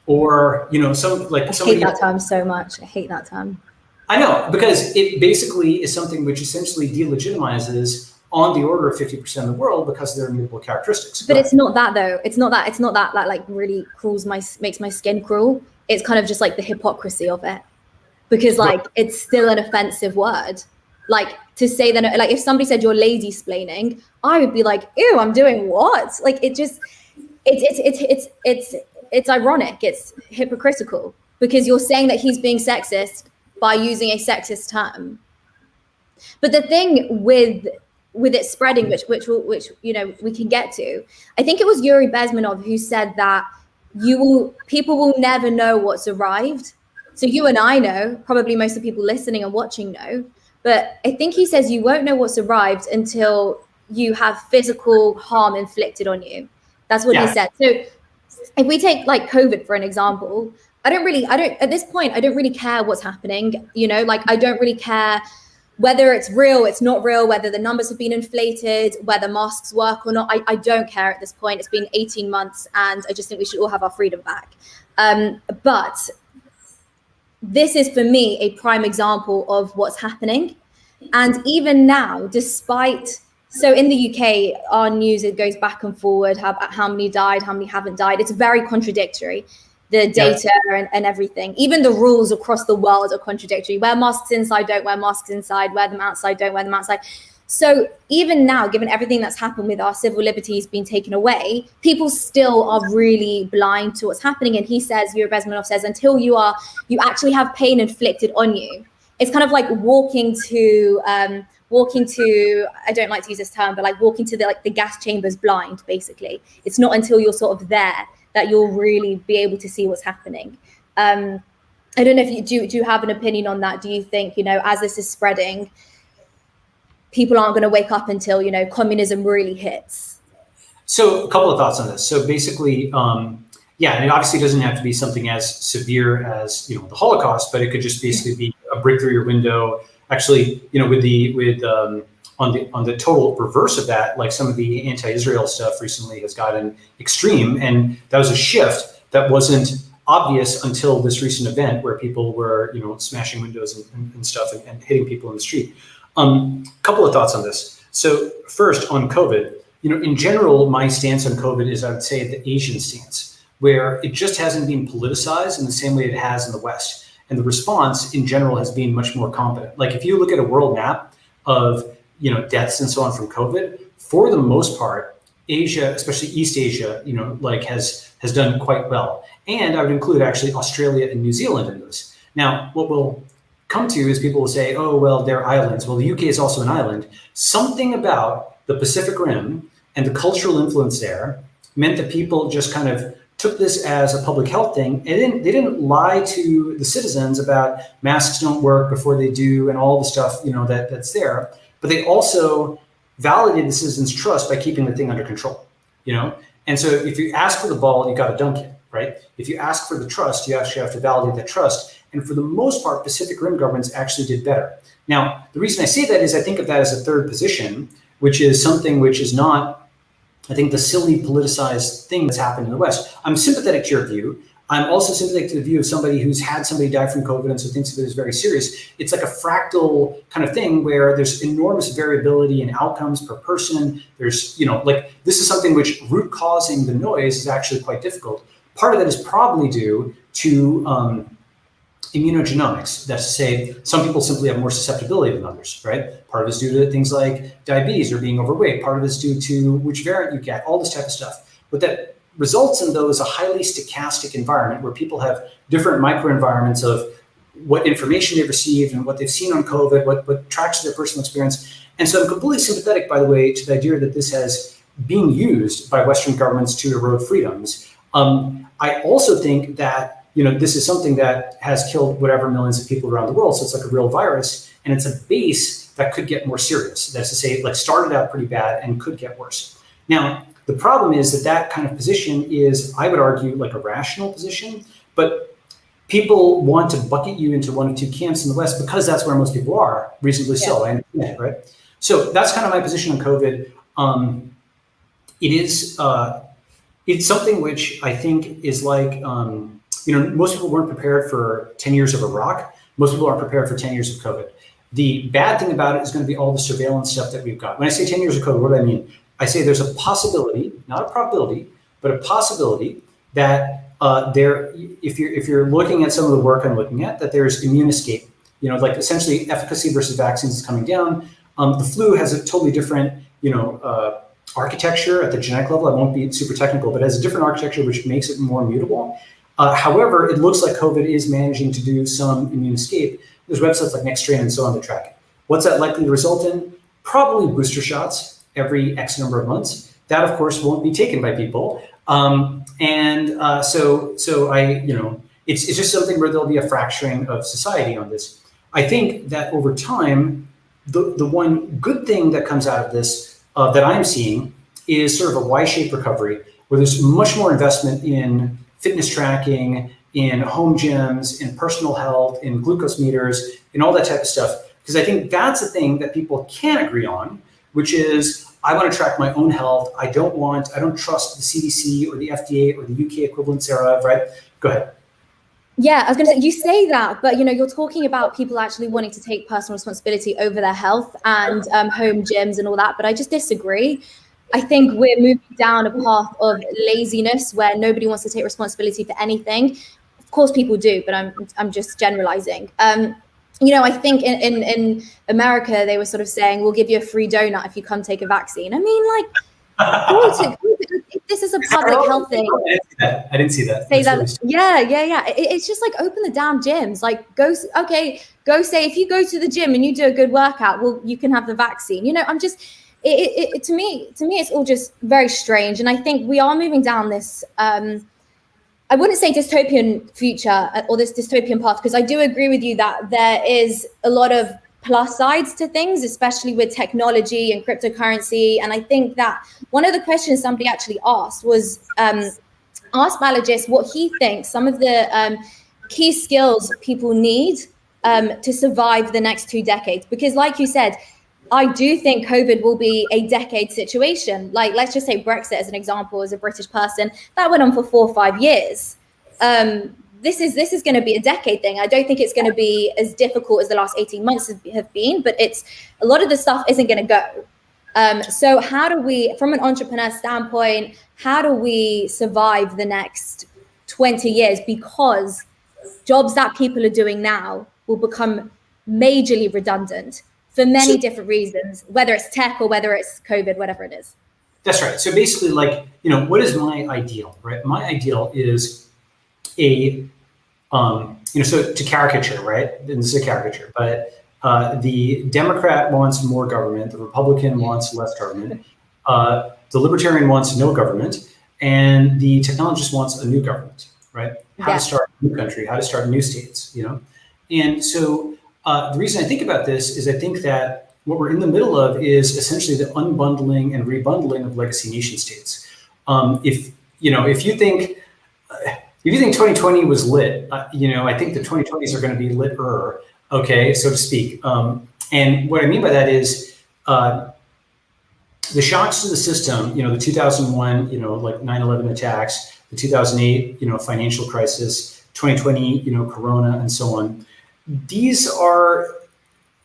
or I hate that term so much. I hate that term. I know, because it basically is something which essentially delegitimizes on the order of 50% of the world because of their immutable characteristics. But it's not that though. It's not that like really makes my skin crawl. It's kind of just like the hypocrisy of it. Because like it's still an offensive word. Like to say that, like if somebody said you're lazy-splaining, I would be like, ew, I'm doing what? Like it's ironic. It's hypocritical because you're saying that he's being sexist by using a sexist term. But the thing with it spreading, which we can get to, I think it was Yuri Bezmenov who said that people will never know what's arrived. So you and I know, probably most of the people listening and watching know, but I think he says you won't know what's arrived until you have physical harm inflicted on you. That's what he said. So if we take like COVID for an example, at this point, I don't really care what's happening. I don't really care whether it's real, it's not real, whether the numbers have been inflated, whether masks work or not. I don't care at this point. It's been 18 months and I just think we should all have our freedom back. But this is for me a prime example of what's happening. And even now, so in the UK, our news, it goes back and forward, how many died, how many haven't died. It's very contradictory, the data and everything. Even the rules across the world are contradictory. Wear masks inside, don't wear masks inside, wear them outside, don't wear them outside. So even now, given everything that's happened with our civil liberties being taken away, people still are really blind to what's happening. And he says, Yuri Bezmenov says, until you actually have pain inflicted on you, it's kind of like walking to, I don't like to use this term, but like walking to the gas chambers blind, basically. It's not until you're sort of there that you'll really be able to see what's happening. I don't know if do you have an opinion on that? Do you think, as this is spreading, people aren't going to wake up until, communism really hits? So a couple of thoughts on this. So basically, it obviously doesn't have to be something as severe as, the Holocaust, but it could just basically be a brick through your window. Actually, with on the total reverse of that, like some of the anti-Israel stuff recently has gotten extreme, and that was a shift that wasn't obvious until this recent event where people were, smashing windows and stuff and hitting people in the street. Couple of thoughts on this. So first, on COVID, in general, my stance on COVID is, I would say, the Asian stance, where it just hasn't been politicized in the same way it has in the West. And the response in general has been much more competent. Like if you look at a world map of, deaths and so on from COVID, for the most part, Asia, especially East Asia, has done quite well. And I would include actually Australia and New Zealand in this. Now, what we'll come to is people will say, oh, well, they're islands. Well, the UK is also an island. Something about the Pacific Rim and the cultural influence there meant that people just kind of took this as a public health thing. And they didn't lie to the citizens about masks don't work before they do and all the stuff, that's there. But they also validated the citizens' trust by keeping the thing under control, And so if you ask for the ball, you got to dunk it, right? If you ask for the trust, you actually have to validate that trust. And for the most part, Pacific Rim governments actually did better. Now, the reason I say that is I think of that as a third position, which is something which is not, I think, the silly politicized thing that's happened in the West. I'm sympathetic to your view. I'm also sympathetic to the view of somebody who's had somebody die from COVID and so thinks of it as very serious. It's like a fractal kind of thing where there's enormous variability in outcomes per person. There's, this is something which root causing the noise is actually quite difficult. Part of that is probably due to immunogenomics. That's to say, some people simply have more susceptibility than others, right? Part of it is due to things like diabetes or being overweight. Part of it is due to which variant you get, all this type of stuff. But that results in, though, is a highly stochastic environment where people have different microenvironments of what information they've received and what they've seen on COVID, what tracks their personal experience. And so I'm completely sympathetic, by the way, to the idea that this has been used by Western governments to erode freedoms. I also think that this is something that has killed whatever millions of people around the world. So it's like a real virus, and it's a base that could get more serious. That's to say, it started out pretty bad and could get worse. Now, the problem is that kind of position is, I would argue, like a rational position, but people want to bucket you into one of two camps in the West because that's where most people are, reasonably so. I understand, right? So that's kind of my position on COVID. It's something which I think is like, most people weren't prepared for 10 years of Iraq. Most people aren't prepared for 10 years of COVID. The bad thing about it is going to be all the surveillance stuff that we've got. When I say 10 years of COVID, what do I mean? I say there's a possibility, not a probability, but a possibility that if you're looking at some of the work I'm looking at, that there's immune escape. Essentially efficacy versus vaccines is coming down. The flu has a totally different, architecture at the genetic level. I won't be super technical, but it has a different architecture which makes it more mutable. However, it looks like COVID is managing to do some immune escape. There's websites like NextStrain and so on to track it. What's that likely to result in? Probably booster shots every X number of months. That, of course, won't be taken by people. So it's just something where there'll be a fracturing of society on this. I think that over time, the one good thing that comes out of this that I'm seeing is sort of a Y-shaped recovery, where there's much more investment in fitness tracking, in home gyms, in personal health, in glucose meters, in all that type of stuff. Because I think that's the thing that people can agree on, which is, I want to track my own health. I don't trust the CDC or the FDA or the UK equivalent thereof, right? Go ahead. Yeah, I was going to say, you say that, but you're talking about people actually wanting to take personal responsibility over their health and home gyms and all that, but I just disagree. I think we're moving down a path of laziness where nobody wants to take responsibility for anything. Of course, people do, but I'm just generalizing. I think in America, they were sort of saying, we'll give you a free donut if you come take a vaccine. I mean, this is a public health thing. I didn't see that. Say that. Yeah. It's just like, open the damn gyms. Like, go say, if you go to the gym and you do a good workout, well, you can have the vaccine. To me, it's all just very strange. And I think we are moving down this, I wouldn't say dystopian future or this dystopian path, because I do agree with you that there is a lot of plus sides to things, especially with technology and cryptocurrency. And I think that one of the questions somebody actually asked was, ask Balaji what he thinks some of the key skills people need to survive the next 2 decades. Because like you said, I do think COVID will be a decade situation. Like, let's just say Brexit as an example, as a British person, that went on for 4 or 5 years. This is going to be a decade thing. I don't think it's going to be as difficult as the last 18 months have been, but it's a lot of the stuff isn't going to go. So how do we, from an entrepreneur standpoint, how do we survive the next 20 years? Because jobs that people are doing now will become majorly redundant for many different reasons, whether it's tech or whether it's COVID, whatever it is. That's right. So basically, like, what is my ideal, right? My ideal is a, so to caricature, right? And this is a caricature, but the Democrat wants more government, the Republican wants less government, the Libertarian wants no government, and the technologist wants a new government, right? How to start a new country, how to start new states, And so the reason I think about this is I think that what we're in the middle of is essentially the unbundling and rebundling of legacy nation states. If you think 2020 was lit, I think the 2020s are going to be lit-er, okay, so to speak. And what I mean by that is the shocks to the system, the 2001, like 9/11 attacks, the 2008, financial crisis, 2020, Corona, and so on. These are,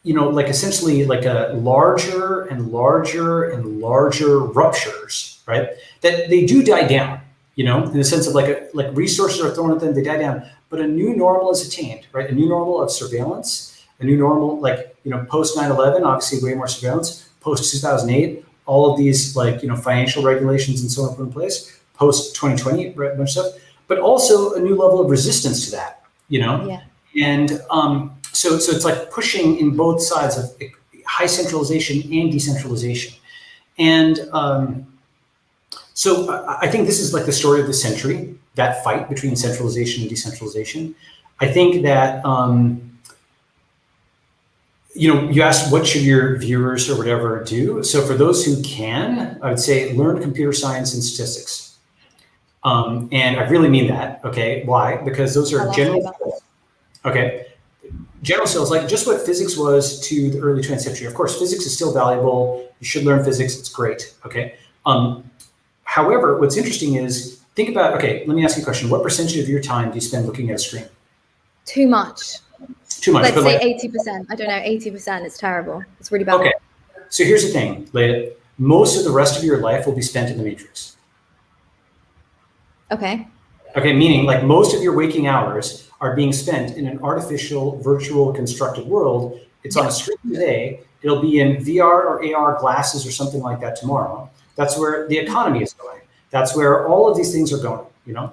like essentially like a larger and larger and larger ruptures, right? That they do die down, in the sense of like resources are thrown at them, they die down, but a new normal is attained, right? A new normal of surveillance, a new normal, post 9/11, obviously way more surveillance, post 2008, all of these financial regulations and so on put in place, post 2020, right, much stuff, but also a new level of resistance to that, Yeah. And so it's like pushing in both sides of high centralization and decentralization. And so I think this is like the story of the century, that fight between centralization and decentralization. I think that, you asked what should your viewers or whatever do. So for those who can, I would say learn computer science and statistics. And I really mean that, okay? Why? Because those are general skills. Okay, general skills, like just what physics was to the early 20th century. Of course, physics is still valuable. You should learn physics. It's great. Okay. However, what's interesting is think about, okay, let me ask you a question. What percentage of your time do you spend looking at a screen? Too much. Too much. Let's say 80%. I don't know, 80%. It's terrible. It's really bad. Okay. So here's the thing, Layah. Most of the rest of your life will be spent in the matrix. Okay. Okay, meaning like most of your waking hours are being spent in an artificial, virtual, constructed world. It's on a screen today. It'll be in VR or AR glasses or something like that tomorrow. That's where the economy is going. That's where all of these things are going.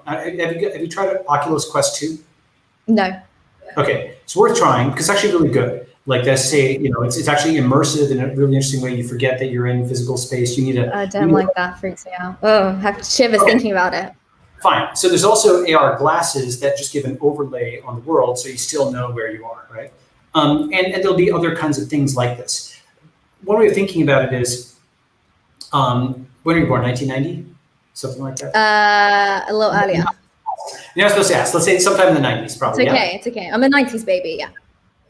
Have you tried Oculus Quest 2? No. Okay, it's worth trying because it's actually really good. Like let's say, it's actually immersive in a really interesting way. You forget that you're in physical space. You need a. I don't like that. Freaks me out. Oh, I have shivers thinking about it. Fine. So there's also AR glasses that just give an overlay on the world, so you still know where you are, right? And there'll be other kinds of things like this. One way of thinking about it is, when were you born? 1990, something like that. A little earlier. You're not supposed to ask. Let's say sometime in the 90s, probably. It's okay. Yeah? It's okay. I'm a 90s baby. Yeah.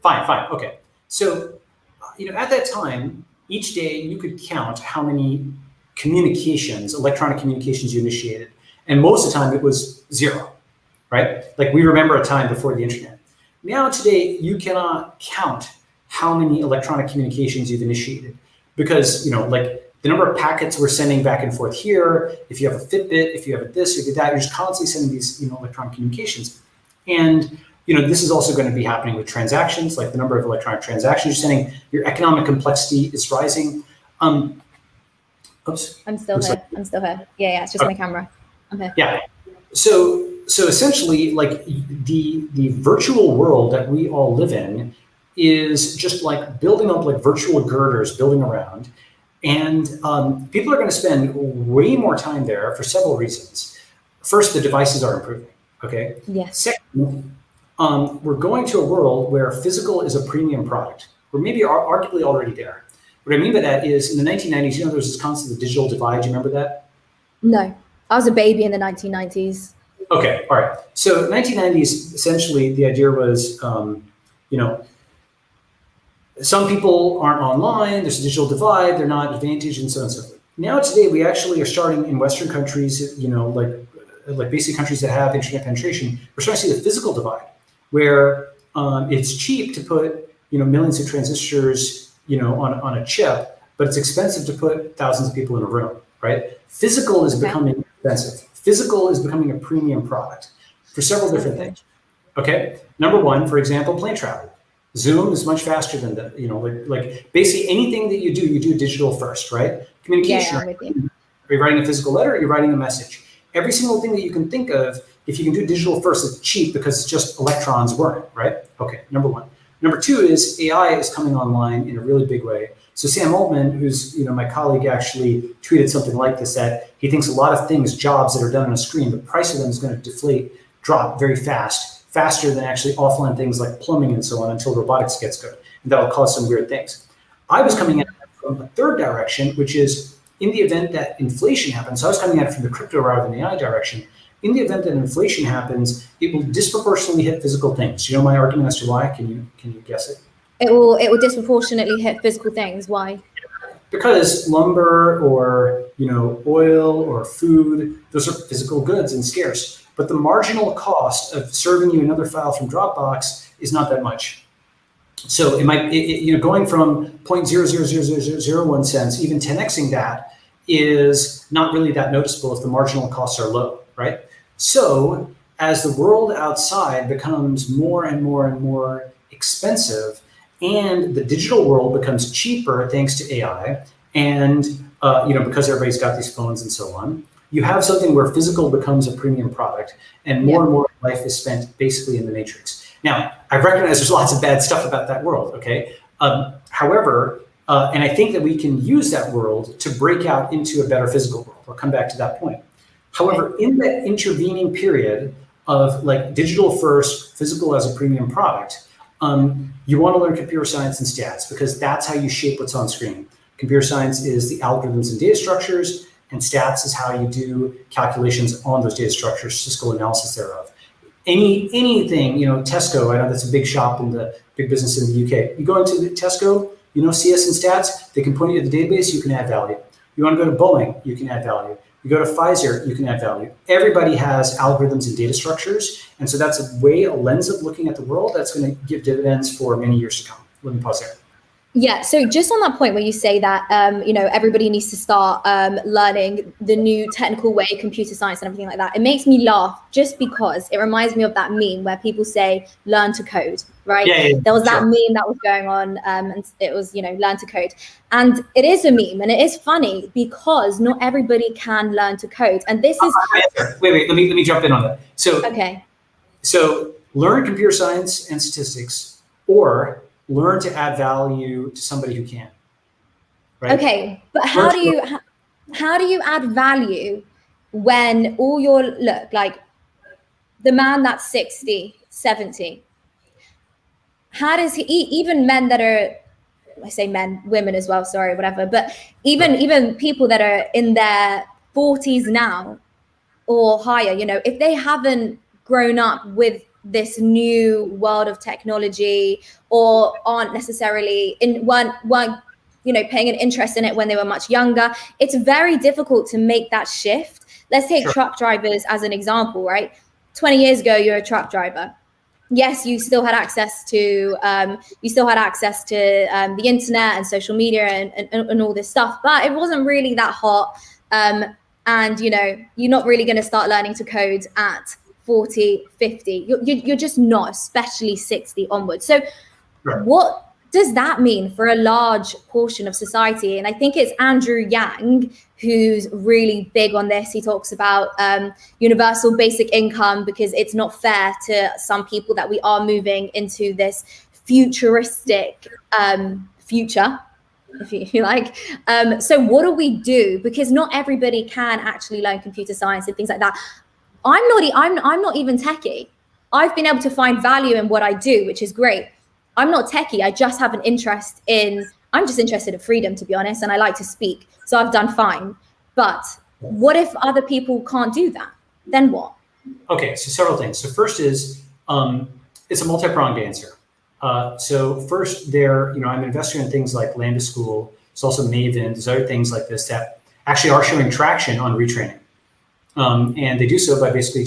Fine. Okay. So, at that time, each day you could count how many electronic communications you initiated. And most of the time it was 0, right? Like we remember a time before the internet. Now today, you cannot count how many electronic communications you've initiated because, like the number of packets we're sending back and forth here, if you have a Fitbit, if you have a this, if you have that, you're just constantly sending these, electronic communications. And, this is also going to be happening with transactions, like the number of electronic transactions you're sending, your economic complexity is rising. Oops. I'm still here. Yeah, it's just my camera. Okay. Yeah. So essentially, like the virtual world that we all live in is just like building up like virtual girders, building around, and people are going to spend way more time there for several reasons. First, the devices are improving. Okay. Yes. Second, we're going to a world where physical is a premium product. We're maybe arguably already there. What I mean by that is in the 1990s, there was this concept of the digital divide. Do you remember that? No. I was a baby in the 1990s. Okay, all right. So 1990s, essentially, the idea was, Some people aren't online, there's a digital divide, they're not advantaged, and so on and so forth. Now today, we actually are starting in Western countries, like basic countries that have internet penetration, we're starting to see the physical divide, where it's cheap to put millions of transistors on a chip, but it's expensive to put thousands of people in a room, right? Physical is becoming expensive. Physical is becoming a premium product for several different things. Okay, number one, for example, plane travel. Zoom is much faster than like basically anything that you do digital first, right? Communication. Yeah, I'm with you. Are you writing a physical letter? Or are you writing a message? Every single thing that you can think of, if you can do digital first, it's cheap because it's just electrons whirring, right? Okay, number one. Number two is AI is coming online in a really big way. So Sam Altman, who's my colleague, actually tweeted something like this, that he thinks a lot of things, jobs that are done on a screen, the price of them is going to drop very fast, faster than actually offline things like plumbing and so on, until robotics gets good. And that will cause some weird things. I was coming at it from a third direction, which is in the event that inflation happens. So I was coming at it from the crypto rather than the AI direction. In the event that inflation happens, it will disproportionately hit physical things. You know my argument as to why? Can you guess it? It will disproportionately hit physical things. Why? Because lumber or oil or food, those are physical goods and scarce. But the marginal cost of serving you another file from Dropbox is not that much. So it might, going from 0.000001 cents, even 10xing that, is not really that noticeable if the marginal costs are low, right? So as the world outside becomes more and more and more expensive, and the digital world becomes cheaper thanks to AI, and because everybody's got these phones and so on, you have something where physical becomes a premium product, and more and more life is spent basically in the matrix. Now, I recognize there's lots of bad stuff about that world, okay? However, and I think that we can use that world to break out into a better physical world. I'll come back to that point. However, in that intervening period of like digital first, physical as a premium product, you want to learn computer science and stats, because that's how you shape what's on screen. Computer science is the algorithms and data structures, and stats is how you do calculations on those data structures, statistical analysis thereof. Anything, Tesco, I know that's a big shop in the big business in the UK. You go into the Tesco, CS and stats, they can point you to the database, you can add value. You want to go to Boeing, you can add value. You go to Pfizer, you can add value. Everybody has algorithms and data structures. And so that's a lens of looking at the world that's going to give dividends for many years to come. Let me pause there. Yeah, so just on that point where you say that, everybody needs to start learning the new technical way, computer science and everything like that, it makes me laugh just because it reminds me of that meme where people say, learn to code, right? Yeah, there was that meme that was going on and it was, learn to code. And it is a meme and it is funny because not everybody can learn to code. And this is... Wait, let me jump in on that. So learn computer science and statistics, or learn to add value to somebody who can. Right? Okay, but how do you add value when all your like the man that's 60, 70? How does he even men that are, I say men, women as well, sorry, whatever, but even people that are in their 40s now or higher, if they haven't grown up with this new world of technology or aren't necessarily weren't paying an interest in it when they were much younger, it's very difficult to make that shift. Let's take truck drivers as an example, right? 20 years ago, you're a truck driver. Yes, you still had access to the internet and social media and all this stuff, but it wasn't really that hot. And you're not really going to start learning to code at 40, 50. You're just not, especially 60 onwards. So what does that mean for a large portion of society? And I think it's Andrew Yang who's really big on this. He talks about universal basic income because it's not fair to some people that we are moving into this futuristic future, if you like. So what do we do? Because not everybody can actually learn computer science and things like that. I'm not even techie. I've been able to find value in what I do, which is great. I'm not techie. I just have an interest I'm just interested in freedom, to be honest, and I like to speak. So I've done fine. But what if other people can't do that? Then what? Okay, so several things. So first is, it's a multi-pronged answer. So first, I'm investing in things like Lambda School. There's also Maven. There's other things like this that actually are showing traction on retraining. And they do so by basically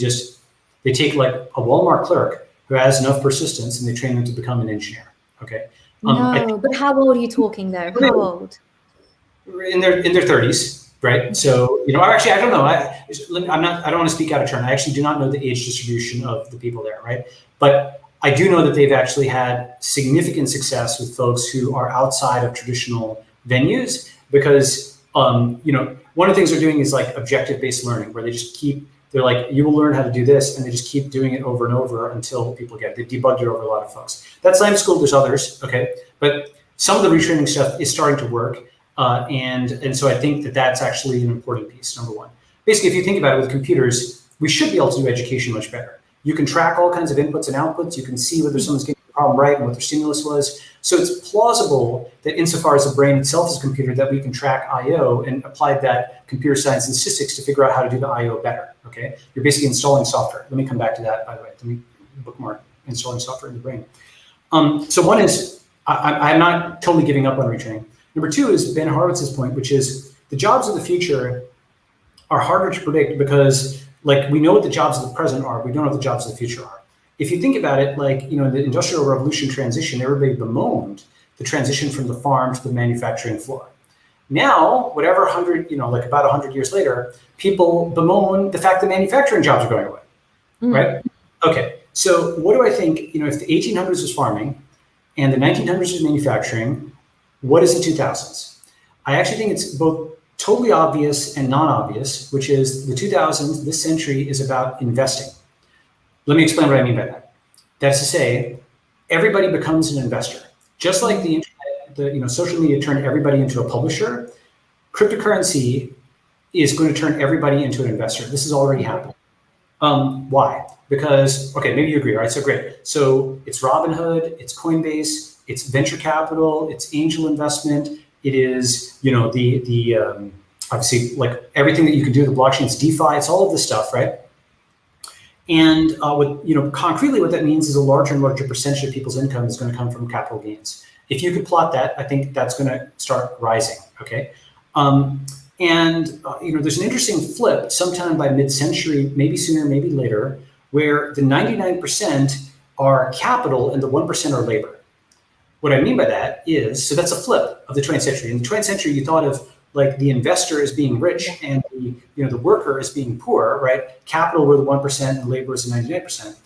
they take like a Walmart clerk who has enough persistence and they train them to become an engineer. Okay. But how old are you talking though? How old? In their 30s, right? So, actually, I don't know. I don't want to speak out of turn. I actually do not know the age distribution of the people there, right? But I do know that they've actually had significant success with folks who are outside of traditional venues because, one of the things they're doing is like objective-based learning, where they're like, you will learn how to do this, and they just keep doing it over and over until people get it. They've debugged it over a lot of folks. That's Lambda School. There's others, okay? But some of the retraining stuff is starting to work. And so I think that that's actually an important piece, number one. Basically, if you think about it with computers, we should be able to do education much better. You can track all kinds of inputs and outputs. You can see whether someone's getting the problem right and what their stimulus was. So it's plausible that insofar as the brain itself is a computer, that we can track I/O and apply that computer science and statistics to figure out how to do the I/O better, okay? You're basically installing software. Let me come back to that, by the way. Let me bookmark installing software in the brain. So one is, I'm not totally giving up on retraining. Number two is Ben Horowitz's point, which is the jobs of the future are harder to predict because we know what the jobs of the present are. We don't know what the jobs of the future are. If you think about it, the Industrial Revolution transition, everybody bemoaned the transition from the farm to the manufacturing floor. Now, about 100 years later, people bemoan the fact that manufacturing jobs are going away, right? Okay, so what do I think, if the 1800s was farming and the 1900s was manufacturing, what is the 2000s? I actually think it's both totally obvious and non-obvious, which is the 2000s, this century is about investing. Let me explain what I mean by that. That's to say, everybody becomes an investor. Just like the internet, social media turned everybody into a publisher, cryptocurrency is going to turn everybody into an investor. This is already happening. Why? Because, okay, maybe you agree, right? So great. So it's Robinhood, it's Coinbase, it's venture capital, it's angel investment. It is, obviously like everything that you can do with the blockchain, it's DeFi, it's all of this stuff, right? And concretely what that means is a larger and larger percentage of people's income is going to come from capital gains. If you could plot that, I think that's going to start rising, okay? There's an interesting flip sometime by mid-century, maybe sooner, maybe later, where the 99% are capital and the 1% are labor. What I mean by that is, so that's a flip of the 20th century. In the 20th century, you thought of like the investor as being rich and the worker as being poor, right? Capital were the 1% and labor is the 99%.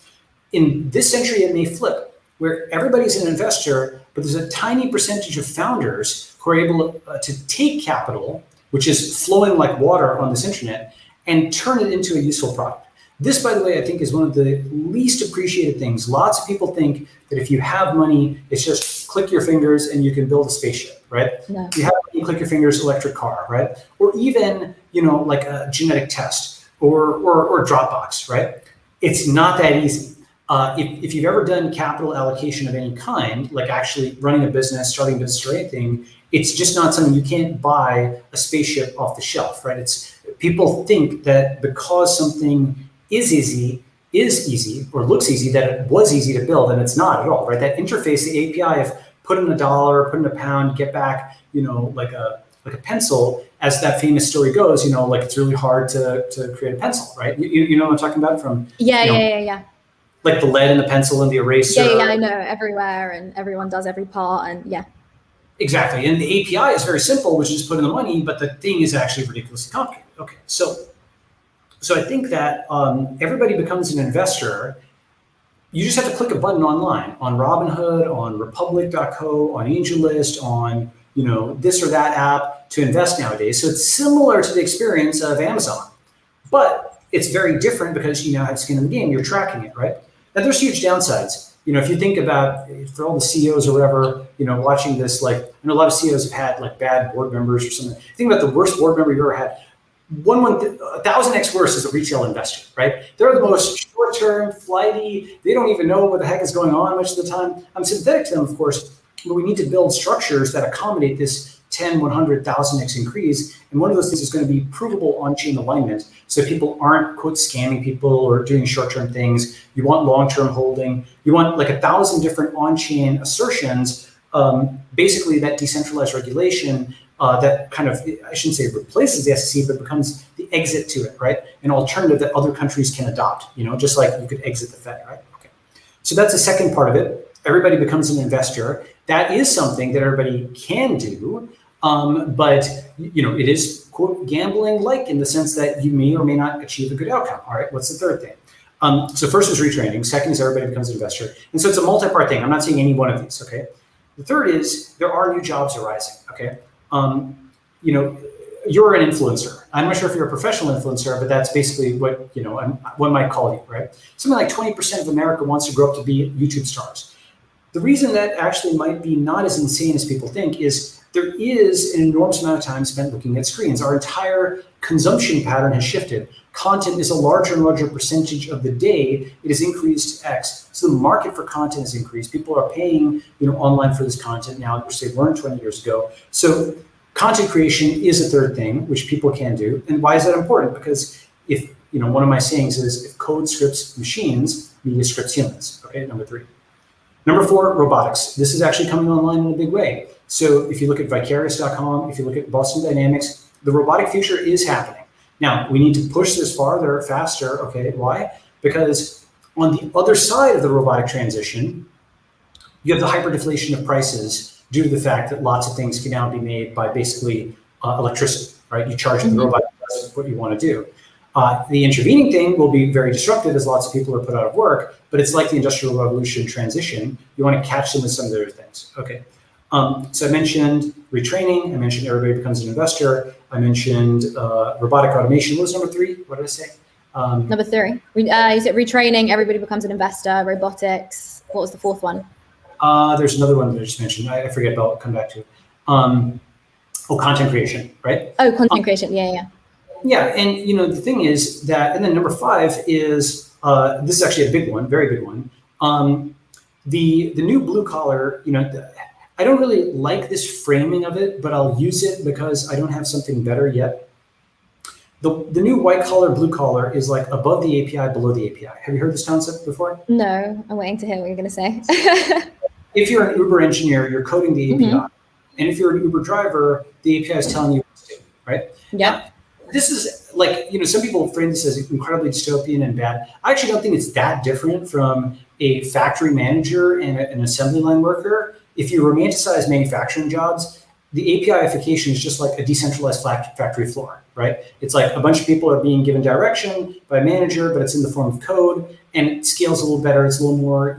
In this century, it may flip, where everybody's an investor, but there's a tiny percentage of founders who are able to take capital, which is flowing like water on this internet, and turn it into a useful product. This, by the way, I think is one of the least appreciated things. Lots of people think that if you have money, it's just click your fingers and you can build a spaceship, right? No. You have money, click your fingers, electric car, right? Or even, like a genetic test or Dropbox, right? It's not that easy. If you've ever done capital allocation of any kind, like actually running a business, starting a business or anything, it's just not something you can't buy a spaceship off the shelf, right? People think that because something is easy or looks easy, that it was easy to build, and it's not at all, right? That interface, the API of put in $1, put in £1, get back, like a pencil, as that famous story goes, it's really hard to create a pencil, right? You know what I'm talking about from yeah. Like the lead and the pencil and the eraser. Yeah, I know, everywhere, and everyone does every part, and yeah. Exactly, and the API is very simple, which is put in the money, but the thing is actually ridiculously complicated. Okay, so I think that everybody becomes an investor. You just have to click a button online, on Robinhood, on Republic.co, on AngelList, on this or that app to invest nowadays. So it's similar to the experience of Amazon, but it's very different because you now have skin in the game. You're tracking it, right? Now there's huge downsides. If you think about, for all the CEOs or whatever, watching this, like I know a lot of CEOs have had like bad board members or something. Think about the worst board member you ever had. 1,000x worse as a retail investor, right? They're the most short-term, flighty. They don't even know what the heck is going on much of the time. I'm sympathetic to them, of course, but we need to build structures that accommodate this 10, 100, 1,000x increase. And one of those things is going to be provable on-chain alignment. So people aren't, quote, scamming people or doing short-term things. You want long-term holding. You want like 1,000 different on-chain assertions, basically that decentralized regulation that kind of, I shouldn't say replaces the SEC, but becomes the exit to it, right? An alternative that other countries can adopt, just like you could exit the Fed, right? Okay. So that's the second part of it. Everybody becomes an investor. That is something that everybody can do, but it is, quote, gambling-like in the sense that you may or may not achieve a good outcome. All right, what's the third thing? So first is retraining. Second is everybody becomes an investor. And so it's a multi-part thing. I'm not saying any one of these, okay? The third is there are new jobs arising, okay? You're an influencer. I'm not sure if you're a professional influencer, but that's basically what, one might call you, right? Something like 20% of America wants to grow up to be YouTube stars. The reason that actually might be not as insane as people think is there is an enormous amount of time spent looking at screens. Our entire consumption pattern has shifted. Content is a larger and larger percentage of the day. It has increased X. So the market for content has increased. People are paying, online for this content now, which they learned 20 years ago. So content creation is a third thing, which people can do. And why is that important? Because if, one of my sayings is, if code scripts machines, media scripts humans. Okay, number 3. Number 4, robotics. This is actually coming online in a big way. So if you look at Vicarious.com, if you look at Boston Dynamics, the robotic future is happening. Now, we need to push this farther, faster. Okay, why? Because on the other side of the robotic transition, you have the hyperdeflation of prices due to the fact that lots of things can now be made by basically electricity, right? You charge the robot what you want to do. The intervening thing will be very disruptive as lots of people are put out of work, but it's like the Industrial Revolution transition. You want to catch them with some of the other things. Okay. So I mentioned retraining. I mentioned everybody becomes an investor. I mentioned robotic automation. What was number 3? What did I say? Number 3. Is it retraining? Everybody becomes an investor. Robotics. What was the 4th one? There's another one that I just mentioned. I forget, but I'll come back to it. Content creation, right? Oh, content creation. Yeah. Yeah, and the thing is that, and then number 5 is this is actually a big one, very big one. The new blue collar, I don't really like this framing of it, but I'll use it because I don't have something better yet. The new white collar, blue collar is like above the API, below the API. Have you heard this concept before? No, I'm waiting to hear what you're going to say. If you're an Uber engineer, you're coding the API. And if you're an Uber driver, the API is telling you what to do, right? Yeah. This is like, some people frame this as incredibly dystopian and bad. I actually don't think it's that different from a factory manager and an assembly line worker. If you romanticize manufacturing jobs, the APIification is just like a decentralized factory floor, right? It's like a bunch of people are being given direction by a manager, but it's in the form of code, and it scales a little better. It's a little more,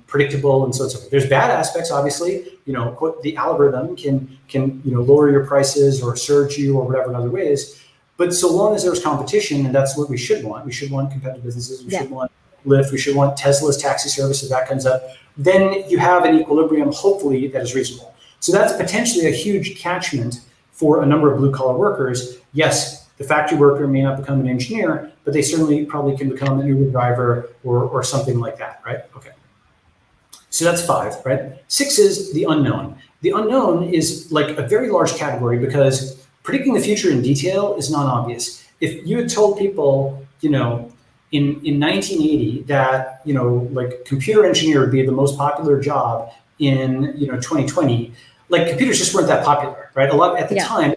predictable and so on. There's bad aspects, obviously. The algorithm can lower your prices or surge you or whatever in other ways. But so long as there's competition, and that's what we should want. We should want competitive businesses. We should want Lyft. We should want Tesla's taxi services. That comes up. Then you have an equilibrium, hopefully, that is reasonable. So that's potentially a huge catchment for a number of blue collar workers. Yes, the factory worker may not become an engineer, but they certainly probably can become an Uber driver or something like that, right? Okay. So that's 5, right? 6 is the unknown. The unknown is like a very large category because predicting the future in detail is non-obvious. If you had told people, in 1980 that, like computer engineer would be the most popular job in, 2020, like computers just weren't that popular, right? A lot at the time,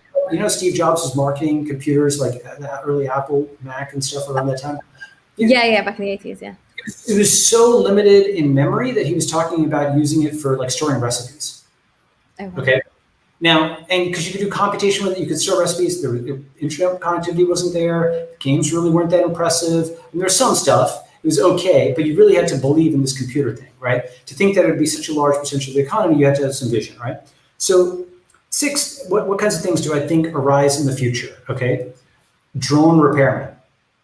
Steve Jobs was marketing computers like the early Apple Mac and stuff around that time. Yeah, back in the 80s, yeah. It was so limited in memory that he was talking about using it for like storing recipes. Oh, wow. Okay. Now, and because you could do computation with it, you could store recipes. The internet connectivity wasn't there. Games really weren't that impressive. And there's some stuff. It was okay, but you really had to believe in this computer thing, right? To think that it would be such a large percentage of the economy, you had to have some vision, right? So 6, what kinds of things do I think arise in the future? Okay. Drone repairmen.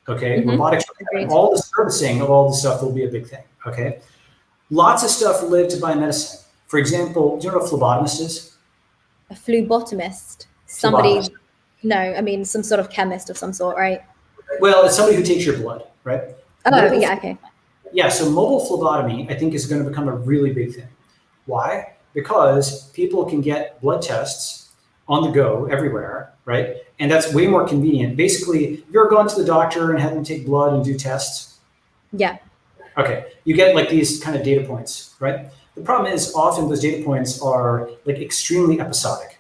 Okay, robotics, all the servicing of all the stuff will be a big thing. Okay, lots of stuff related to biomedicine. For example, do you know what a phlebotomist is? A phlebotomist. Somebody, no, I mean some sort of chemist of some sort, right? Well, it's somebody who takes your blood, right? Okay. Yeah, so mobile phlebotomy, I think, is going to become a really big thing. Why? because people can get blood tests on the go everywhere, right? And that's way more convenient. Basically, if you're going to the doctor and have them take blood and do tests. Yeah. Okay, you get like these kind of data points, right? The problem is often those data points are like extremely episodic.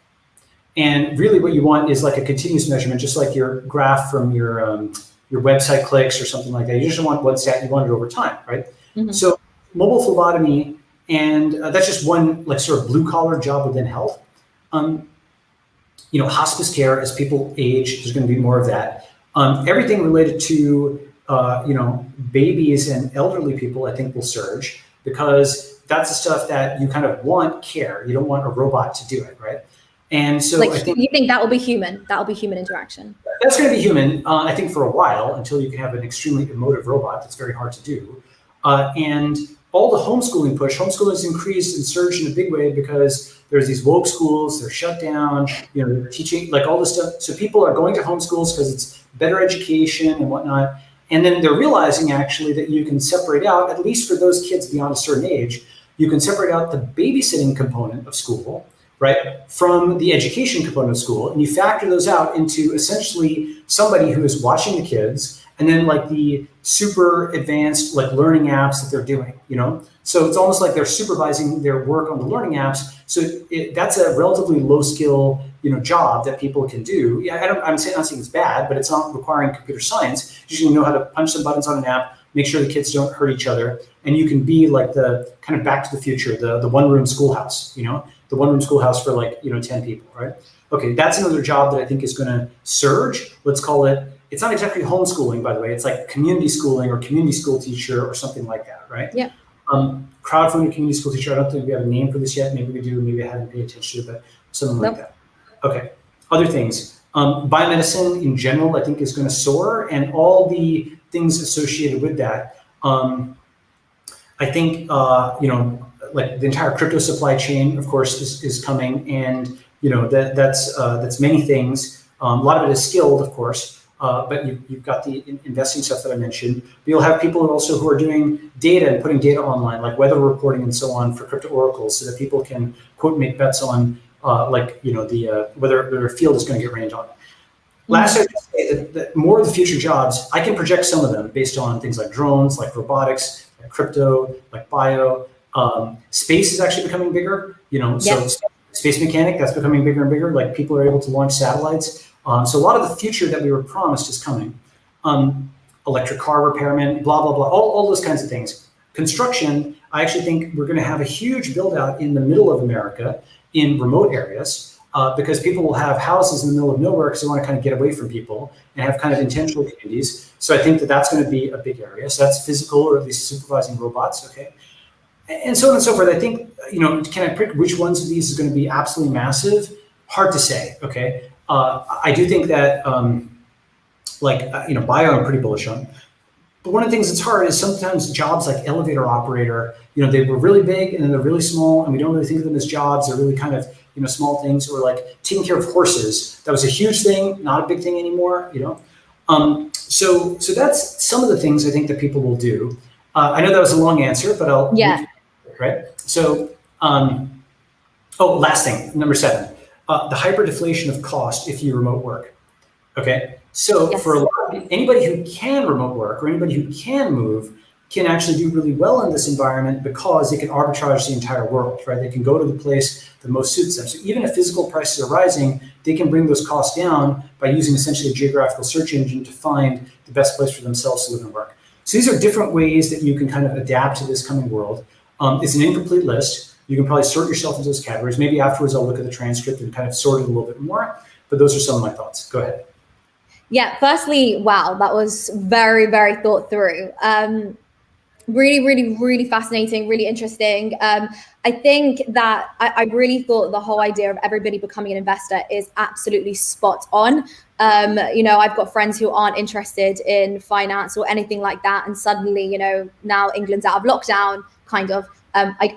And really what you want is like a continuous measurement, just like your graph from your website clicks or something like that. You just want one stat, you want it over time, right? Mm-hmm. So mobile phlebotomy, and that's just one like sort of blue collar job within health. Hospice care, as people age, there's going to be more of that. Everything related to babies and elderly people, I think, will surge, because that's the stuff that you kind of want care. You don't want a robot to do it, right? And so I think you think that will be human. That will be human interaction. That's going to be human, I think, for a while, until you can have an extremely emotive robot. That's very hard to do. And all the homeschooling has increased and surged in a big way because there's these woke schools, they're shut down, they're teaching like all this stuff. So people are going to homeschools because it's better education and whatnot. And then they're realizing actually that you can separate out, at least for those kids beyond a certain age, you can separate out the babysitting component of school, right, from the education component of school. And you factor those out into essentially somebody who is watching the kids, and then like the super advanced like learning apps that they're doing, So it's almost like they're supervising their work on the learning apps. So that's a relatively low skill, job that people can do. Yeah, I'm not saying it's bad, but it's not requiring computer science. You just know how to punch some buttons on an app, make sure the kids don't hurt each other, and you can be like the kind of Back to the Future, the one-room schoolhouse, the one-room schoolhouse for like 10 people, right? Okay, that's another job that I think is going to surge. Let's call it. It's not exactly homeschooling, by the way. It's like community schooling or community school teacher or something like that, right? Yeah. Crowdfunded community school teacher. I don't think we have a name for this yet. Maybe we do. Maybe I haven't paid attention to it, but something like that. Okay. Other things. Biomedicine in general, I think, is going to soar, and all the things associated with that. I think, like the entire crypto supply chain, of course, is coming, and that's many things. A lot of it is skilled, of course. But you've got the investing stuff that I mentioned. But you'll have people also who are doing data and putting data online, like weather reporting and so on, for crypto oracles, so that people can, quote, make bets on whether their field is going to get rained on. Last, I would say that more of the future jobs, I can project some of them based on things like drones, like robotics, like crypto, like bio. Space is actually becoming bigger, so space mechanic, that's becoming bigger and bigger. Like people are able to launch satellites. So a lot of the future that we were promised is coming. Electric car repairman, blah, blah, blah, all those kinds of things. Construction, I actually think we're going to have a huge build out in the middle of America in remote areas, because people will have houses in the middle of nowhere because they want to kind of get away from people and have kind of intentional communities. So I think that that's going to be a big area. So that's physical, or at least supervising robots, okay? And so on and so forth. I think, can I pick which ones of these is going to be absolutely massive? Hard to say, okay? I do think that, bio I'm pretty bullish on. But one of the things that's hard is sometimes jobs like elevator operator, they were really big and then they're really small, and we don't really think of them as jobs. They're really kind of, small things. Or like taking care of horses. That was a huge thing, not a big thing anymore, So that's some of the things I think that people will do. I know that was a long answer, but I'll... Yeah. Right? So, last thing, number 7. The hyperdeflation of cost if you remote work. Okay, so yes. For anybody who can remote work, or anybody who can move, can actually do really well in this environment, because they can arbitrage the entire world, right? They can go to the place that most suits them. So even if physical prices are rising, they can bring those costs down by using essentially a geographical search engine to find the best place for themselves to live and work. So these are different ways that you can kind of adapt to this coming world. It's an incomplete list. You can probably sort yourself into those categories. Maybe afterwards I'll look at the transcript and kind of sort it a little bit more, but those are some of my thoughts. Go ahead. Yeah, firstly, wow, that was very, very thought through. Really, really, really fascinating, really interesting. I think that I really thought the whole idea of everybody becoming an investor is absolutely spot on. I've got friends who aren't interested in finance or anything like that. And suddenly, now England's out of lockdown, kind of.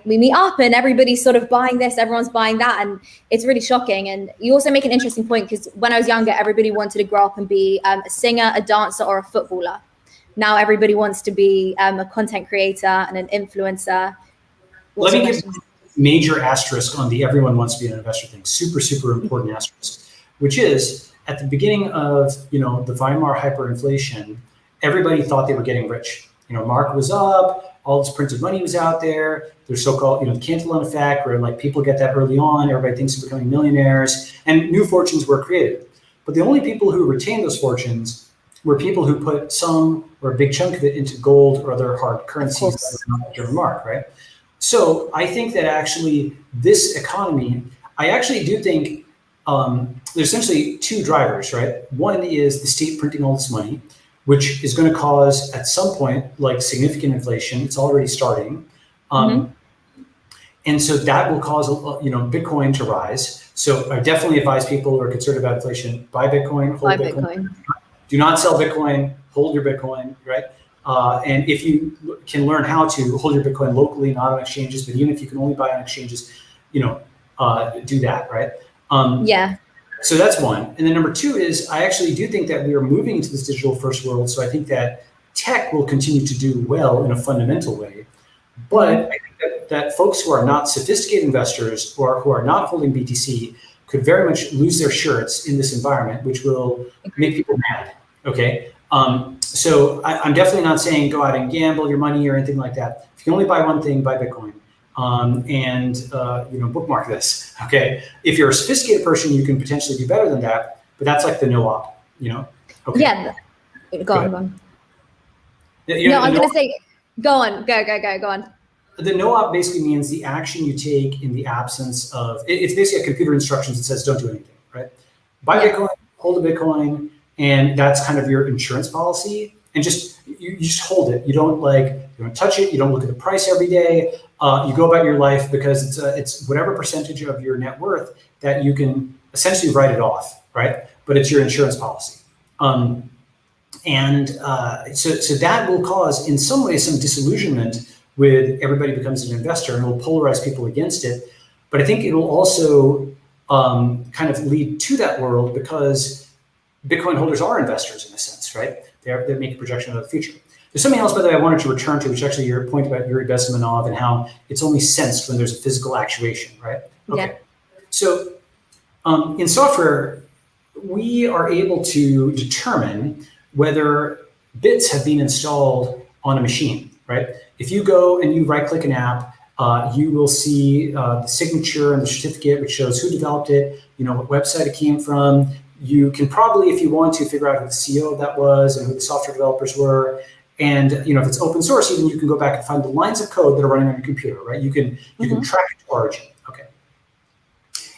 We meet up and everybody's sort of buying this, everyone's buying that, and it's really shocking. And you also make an interesting point, because when I was younger, everybody wanted to grow up and be a singer, a dancer, or a footballer. Now everybody wants to be a content creator and an influencer. Let me give major asterisk on the everyone wants to be an investor thing, super, super important asterisk, which is at the beginning of, the Weimar hyperinflation, everybody thought they were getting rich. Market was up, all this printed money was out there. There's so-called, the Cantillon effect, where like people get that early on, everybody thinks they're becoming millionaires, and new fortunes were created. But the only people who retained those fortunes were people who put some or a big chunk of it into gold or other hard currencies that were not German mark, right? So I think that actually this economy, I actually do think there's essentially two drivers, right? One is the state printing all this money, which is going to cause at some point like significant inflation. It's already starting. And so that will cause, Bitcoin to rise. So I definitely advise people who are concerned about inflation, buy Bitcoin, hold Bitcoin. Do not sell Bitcoin, hold your Bitcoin, right? And if you can learn how to hold your Bitcoin locally, not on exchanges, but even if you can only buy on exchanges, do that, right? So that's one. And then number two is I actually do think that we are moving into this digital first world. So I think that tech will continue to do well in a fundamental way. But I think that folks who are not sophisticated investors or who are not holding BTC could very much lose their shirts in this environment, which will make people mad. Okay. So I'm definitely not saying go out and gamble your money or anything like that. If you can only buy one thing, buy Bitcoin. Bookmark this. Okay. If you're a sophisticated person, you can potentially do better than that, but that's like the no-op, Okay. Yeah. Go on. I'm going to say, go on. The no-op basically means the action you take in the absence of, it's basically a computer instructions that says don't do anything, right? Buy Bitcoin, hold a Bitcoin, and that's kind of your insurance policy. And you just hold it. You don't touch it. You don't look at the price every day. You go about your life because it's whatever percentage of your net worth that you can essentially write it off, right? But it's your insurance policy. So that will cause, in some ways, some disillusionment with everybody becomes an investor, and it will polarize people against it. But I think it will also kind of lead to that world because Bitcoin holders are investors in a sense, right? They make a projection of the future. There's something else, by the way, I wanted to return to, which is actually your point about Yuri Bezmenov and how it's only sensed when there's a physical actuation, right? Okay. Yeah. So in software, we are able to determine whether bits have been installed on a machine, right? If you go and you right-click an app, you will see the signature and the certificate, which shows who developed it, what website it came from. You can probably, if you want to, figure out who the CEO of that was and who the software developers were. And if it's open source, even you can go back and find the lines of code that are running on your computer, right? You can track it to origin. Okay.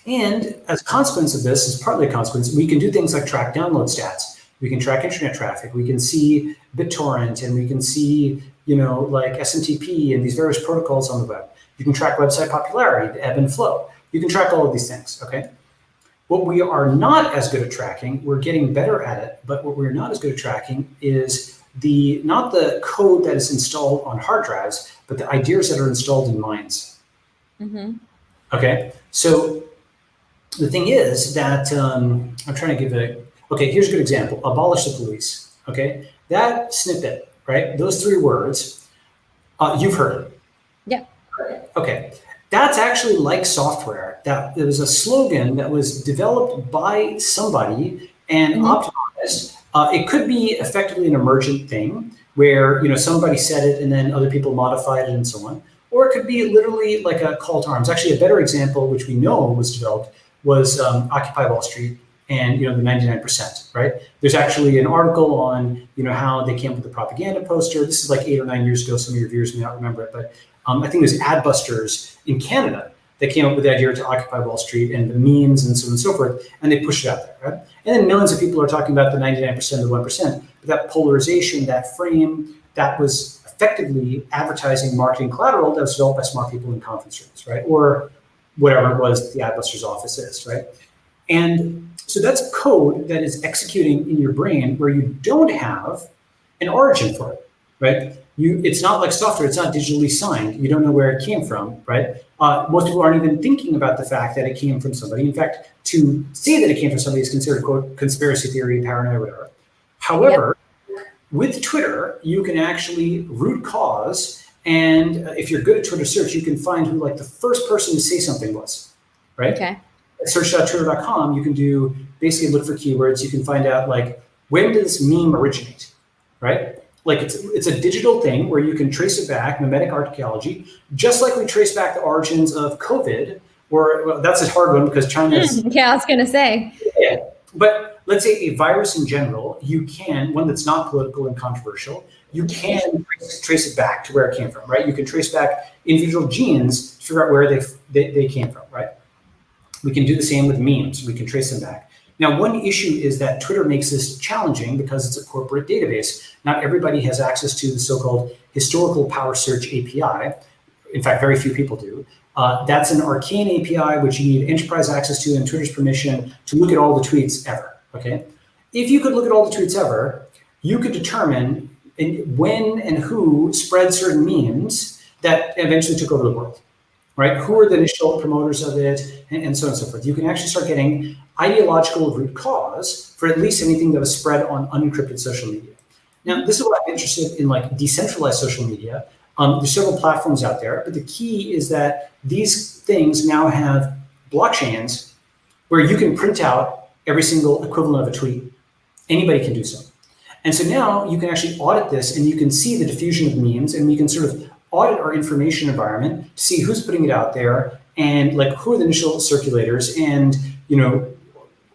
And as a consequence of this, as partly a consequence, we can do things like track download stats. We can track internet traffic. We can see BitTorrent, and we can see like SMTP and these various protocols on the web. You can track website popularity, the ebb and flow. You can track all of these things. Okay. What we are not as good at tracking, we're getting better at it, but what we're not as good at tracking is not the code that is installed on hard drives, but the ideas that are installed in minds. Okay, so the thing is that I'm trying to give here's a good example. Abolish the police. Okay, that snippet, right? Those 3 words, you've heard it. Yeah. Okay. That's actually like software. That it was a slogan that was developed by somebody and optimized. It could be effectively an emergent thing where somebody said it and then other people modified it and so on. Or it could be literally like a call to arms. Actually, a better example, which we know was developed, was Occupy Wall Street and the 99%. Right? There's actually an article on how they came up with the propaganda poster. This is like 8 or 9 years ago. Some of your viewers may not remember it, but I think it was Adbusters in Canada that came up with the idea to occupy Wall Street and the memes and so on and so forth, and they pushed it out there, right? And then millions of people are talking about the 99%, the 1%, but that polarization, that frame, that was effectively advertising, marketing collateral that was developed by smart people in conference rooms, right? Or whatever it was the Adbusters office is, right? And so that's code that is executing in your brain where you don't have an origin for it, right? It's not like software, it's not digitally signed. You don't know where it came from, right? Most people aren't even thinking about the fact that it came from somebody. In fact, to say that it came from somebody is considered, quote, conspiracy theory, paranoia, whatever. However, with Twitter, you can actually root cause And if you're good at Twitter search, you can find who like the first person to say something was, right? Okay. At search.twitter.com, you can do basically look for keywords. You can find out like, when did this meme originate, right? Like it's a digital thing where you can trace it back, memetic archaeology, just like we trace back the origins of COVID, or well, that's a hard one because China's. Yeah, I was gonna say. Yeah, but let's say a virus in general, you can, one that's not political and controversial, you can trace it back to where it came from, right? You can trace back individual genes to figure out where they came from, right? We can do the same with memes. We can trace them back. Now, one issue is that Twitter makes this challenging because it's a corporate database. Not everybody has access to the so-called historical power search API. In fact, very few people do. That's an arcane API, which you need enterprise access to and Twitter's permission to look at all the tweets ever, okay? If you could look at all the tweets ever, you could determine when and who spread certain memes that eventually took over the world, right? Who are the initial promoters of it, and so on and so forth. You can actually start getting ideological root cause for at least anything that was spread on unencrypted social media. Now, this is what I'm interested in, like decentralized social media. There's several platforms out there, but the key is that these things now have blockchains where you can print out every single equivalent of a tweet. Anybody can do so. And so now you can actually audit this and you can see the diffusion of memes, and you can sort of audit our information environment to see who's putting it out there and like who are the initial circulators and, you know,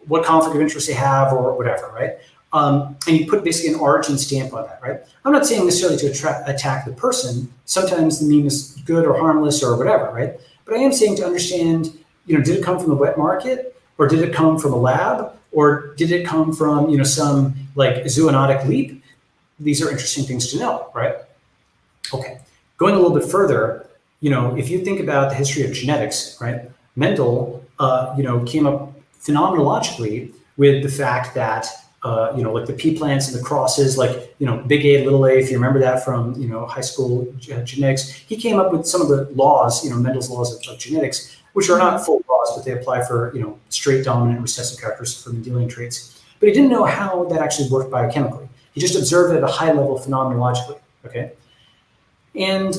what conflict of interest they have or whatever, right? And you put basically an origin stamp on that, right? I'm not saying necessarily to attack the person. Sometimes the meme is good or harmless or whatever, right? But I am saying to understand, you know, did it come from the wet market, or did it come from a lab, or did it come from, you know, some like zoonotic leap? These are interesting things to know, right? Okay, going a little bit further, you know, if you think about the history of genetics, right? Mendel, you know, came up phenomenologically with the fact that you know, like the pea plants and the crosses, like, you know, big A, little a, if you remember that from, you know, high school genetics, he came up with some of the laws, you know, Mendel's laws of genetics, which are not full laws, but they apply for, you know, straight dominant recessive characteristics for Mendelian traits. But he didn't know how that actually worked biochemically. He just observed it at a high level phenomenologically, okay? And,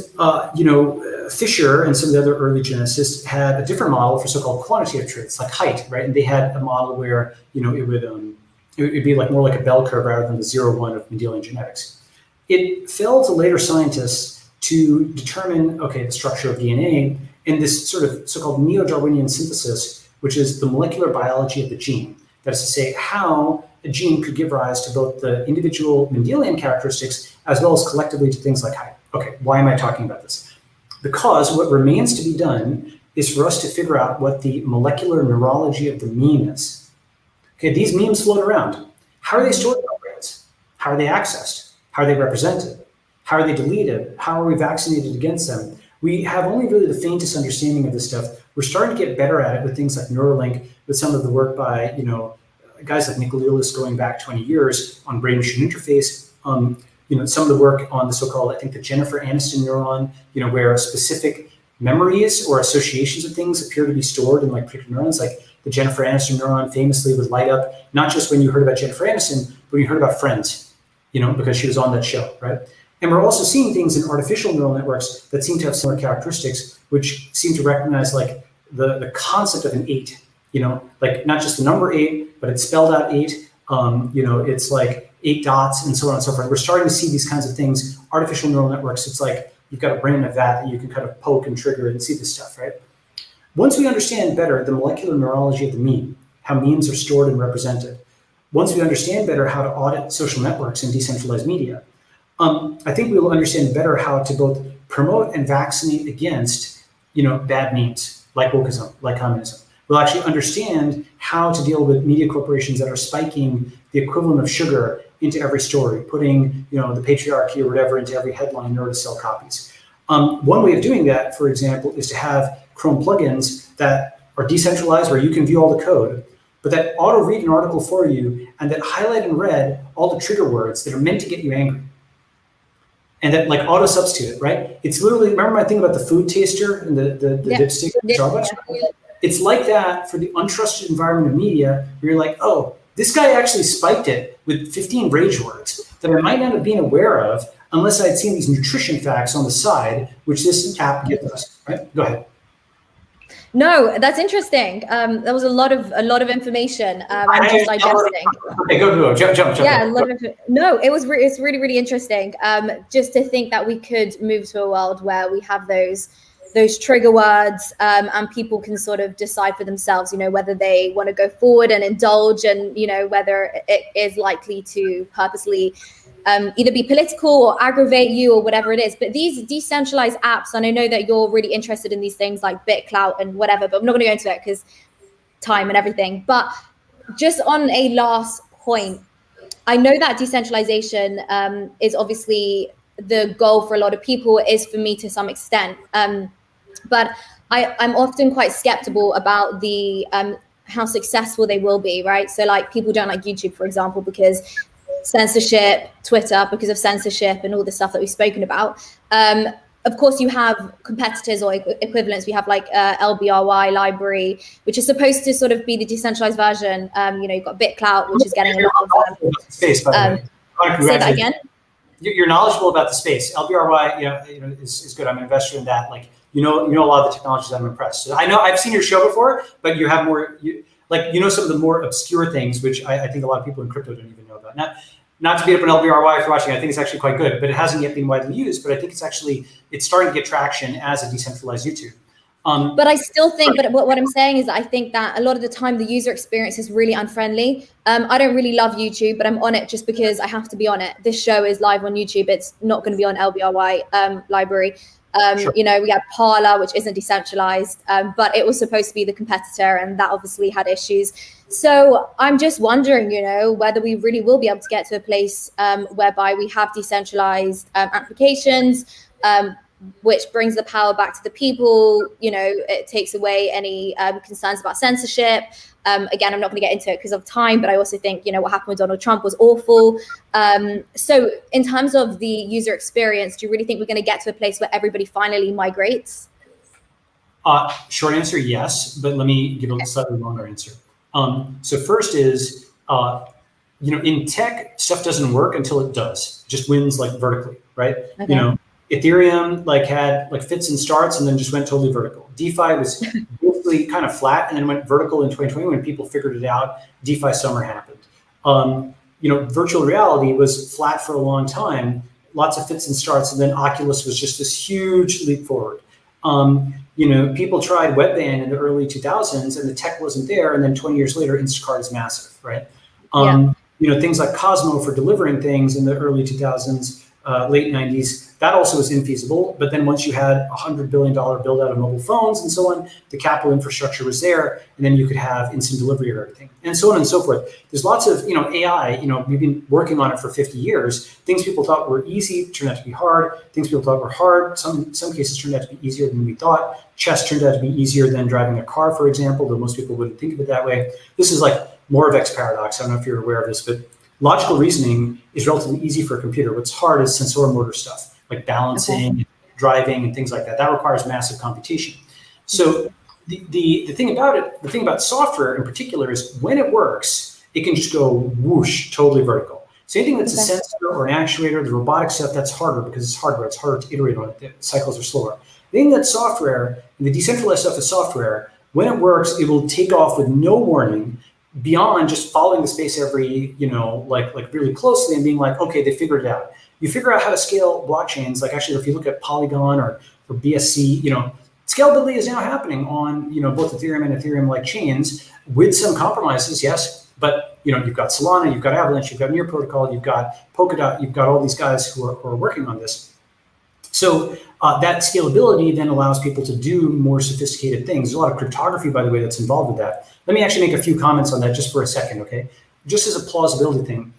you know, Fisher and some of the other early geneticists had a different model for so-called quantitative traits, like height, right? And they had a model where, you know, it would be like more like a bell curve rather than the 0-1 of Mendelian genetics. It fell to later scientists to determine, okay, the structure of DNA and this sort of so-called neo-Darwinian synthesis, which is the molecular biology of the gene. That is to say, how a gene could give rise to both the individual Mendelian characteristics as well as collectively to things like height. Okay, why am I talking about this? Because what remains to be done is for us to figure out what the molecular neurology of the meme is. Okay, these memes float around. How are they stored in our brains? How are they accessed? How are they represented? How are they deleted? How are we vaccinated against them? We have only really the faintest understanding of this stuff. We're starting to get better at it with things like Neuralink, with some of the work by, you know, guys like Nicolelis going back 20 years on brain-machine interface. You know, some of the work on the so-called, I think, the Jennifer Aniston neuron, you know, where specific memories or associations of things appear to be stored in like particular neurons, like the Jennifer Aniston neuron famously would light up, not just when you heard about Jennifer Aniston, but when you heard about Friends, you know, because she was on that show, right? And we're also seeing things in artificial neural networks that seem to have similar characteristics, which seem to recognize like the concept of an 8, you know, like not just the number 8, but it's spelled out 8, you know, it's like 8 dots and so on and so forth. We're starting to see these kinds of things, artificial neural networks. It's like you've got a brain of that you can kind of poke and trigger and see this stuff, right? Once we understand better the molecular neurology of the meme, how memes are stored and represented, once we understand better how to audit social networks and decentralized media, I think we will understand better how to both promote and vaccinate against, you know, bad memes like wokeism, like communism. We'll actually understand how to deal with media corporations that are spiking the equivalent of sugar into every story, putting, you know, the patriarchy or whatever into every headline in order to sell copies. One way of doing that, for example, is to have Chrome plugins that are decentralized where you can view all the code, but that auto-read an article for you and that highlight in red all the trigger words that are meant to get you angry. And that like auto-substitute it, right? It's literally, remember my thing about the food taster and the dipstick at Starbucks? Yeah. It's like that for the untrusted environment of media where you're like, oh, this guy actually spiked it with 15 rage words that I might not have been aware of unless I'd seen these nutrition facts on the side, which this app gives us, right? Go ahead. No, that's interesting. That was a lot of information. I'm just digesting. Okay, go, jump. Yeah, no, it's really, really interesting. Just to think that we could move to a world where we have those trigger words, and people can sort of decide for themselves, whether they want to go forward and indulge, and whether it is likely to purposely either be political or aggravate you or whatever it is. But these decentralized apps, and I know that you're really interested in these things like BitClout and whatever, but I'm not going to go into it because time and everything. But just on a last point, I know that decentralization is obviously the goal for a lot of people, is for me to some extent. But I'm often quite skeptical about the how successful they will be, right? So like people don't like YouTube, for example, because censorship, Twitter because of censorship and all the stuff that we've spoken about. Of course, you have competitors or equivalents. We have like LBRY library, which is supposed to sort of be the decentralized version. You've got BitClout, which is getting a lot of space. By the way, say that again. You're knowledgeable about the space. LBRY, is good. I'm an investor in that. Like you know a lot of the technologies. I'm impressed. So I know I've seen your show before, but you have more. Some of the more obscure things, which I think a lot of people in crypto don't even know about. Not to beat up an LBRY if you're watching, I think it's actually quite good, but it hasn't yet been widely used. But I think it's starting to get traction as a decentralized YouTube. But I still think, but what I'm saying is that I think that a lot of the time the user experience is really unfriendly. I don't really love YouTube, but I'm on it just because I have to be on it. This show is live on YouTube. It's not going to be on LBRY library. Sure. We have Parler, which isn't decentralized, but it was supposed to be the competitor, and that obviously had issues. So I'm just wondering, whether we really will be able to get to a place whereby we have decentralized applications, which brings the power back to the people. It takes away any concerns about censorship. Again, I'm not going to get into it because of time, but I also think, what happened with Donald Trump was awful. So in terms of the user experience, do you really think we're going to get to a place where everybody finally migrates? Short answer, yes, but let me give a slightly longer answer. So first is, in tech, stuff doesn't work until it does. It just wins like vertically, right? Okay. Ethereum had fits and starts and then just went totally vertical. DeFi was basically kind of flat and then went vertical in 2020 when people figured it out. DeFi summer happened. Virtual reality was flat for a long time, lots of fits and starts, and then Oculus was just this huge leap forward. People tried Webvan in the early 2000s and the tech wasn't there, and then 20 years later, Instacart is massive, right? Things like Cosmo for delivering things in the early 2000s, late 90s, that also was infeasible. But then once you had $100 billion build out of mobile phones and so on, the capital infrastructure was there, and then you could have instant delivery of everything, and so on and so forth. There's lots of, AI, we've been working on it for 50 years. Things people thought were easy turned out to be hard. Things people thought were hard, some cases turned out to be easier than we thought. Chess turned out to be easier than driving a car, for example, though most people wouldn't think of it that way. This is like Moravec's paradox. I don't know if you're aware of this, but logical reasoning is relatively easy for a computer. What's hard is sensor-motor stuff, like balancing, driving, and things like that. That requires massive computation. So the thing about software in particular is when it works, it can just go whoosh, totally vertical. So anything that's a sensor or an actuator, the robotic stuff, that's harder because it's hardware. It's harder to iterate on it. The cycles are slower. The thing that's software, and the decentralized stuff is software, when it works, it will take off with no warning, beyond just following the space every, like really closely and being like, okay, they figured it out. You figure out how to scale blockchains. Like actually, if you look at Polygon or BSC, scalability is now happening on, both Ethereum and Ethereum-like chains with some compromises, yes. But, you've got Solana, you've got Avalanche, you've got Near Protocol, you've got Polkadot, you've got all these guys who are working on this. So that scalability then allows people to do more sophisticated things. There's a lot of cryptography, by the way, that's involved with that. Let me actually make a few comments on that just for a second, okay? Just as a plausibility thing,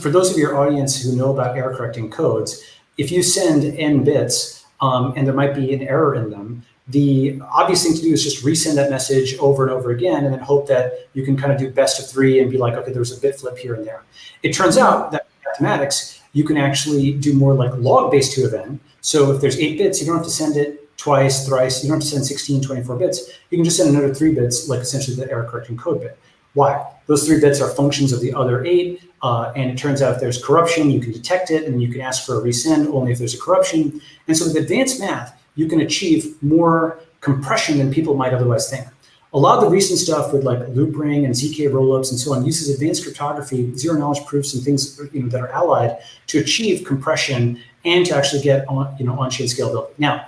for those of your audience who know about error correcting codes, if you send n bits and there might be an error in them, the obvious thing to do is just resend that message over and over again and then hope that you can kind of do best of 3 and be like, okay, there was a bit flip here and there. It turns out that in mathematics, you can actually do more like log-based 2 of n. So if there's 8 bits, you don't have to send it twice, thrice. You don't have to send 16, 24 bits. You can just send another 3 bits, like essentially the error correcting code bit. Why? Those 3 bits are functions of the other 8. And it turns out if there's corruption, you can detect it, and you can ask for a resend only if there's a corruption. And so with advanced math, you can achieve more compression than people might otherwise think. A lot of the recent stuff with like loop ring and ZK rollups and so on uses advanced cryptography, zero knowledge proofs, and things that are allied to achieve compression and to actually get on-chain scalability. Now,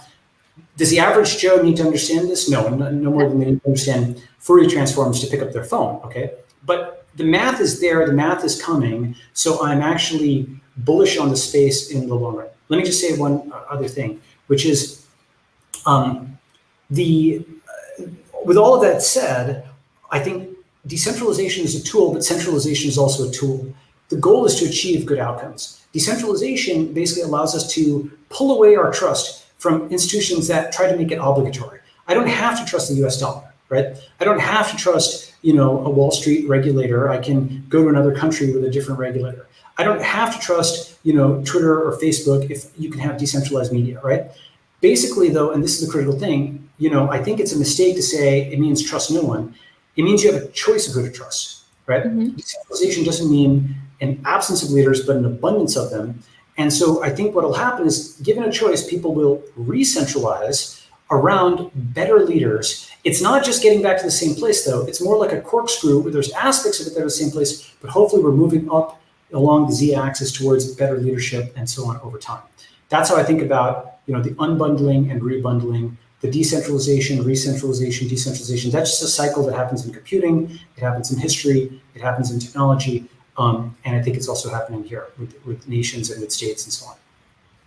does the average Joe need to understand this? No, no more than they need to understand Fourier transforms to pick up their phone. Okay, but the math is there, the math is coming, so I'm actually bullish on the space in the long run. Let me just say one other thing, which is with all of that said, I think decentralization is a tool, but centralization is also a tool. The goal is to achieve good outcomes. Decentralization basically allows us to pull away our trust from institutions that try to make it obligatory. I don't have to trust the US dollar, right? I don't have to trust, a Wall Street regulator. I can go to another country with a different regulator. I don't have to trust, Twitter or Facebook if you can have decentralized media, right? Basically, though, and this is the critical thing, I think it's a mistake to say it means trust no one. It means you have a choice of who to trust, right? Mm-hmm. Decentralization doesn't mean an absence of leaders, but an abundance of them. And so I think what will happen is, given a choice, people will re-centralize around better leaders. It's not just getting back to the same place, though. It's more like a corkscrew where there's aspects of it that are the same place, but hopefully we're moving up along the z-axis towards better leadership and so on over time. That's how I think about the unbundling and rebundling, the decentralization, re-centralization, decentralization. That's just a cycle that happens in computing, it happens in history, it happens in technology, and I think it's also happening here with nations and with states and so on.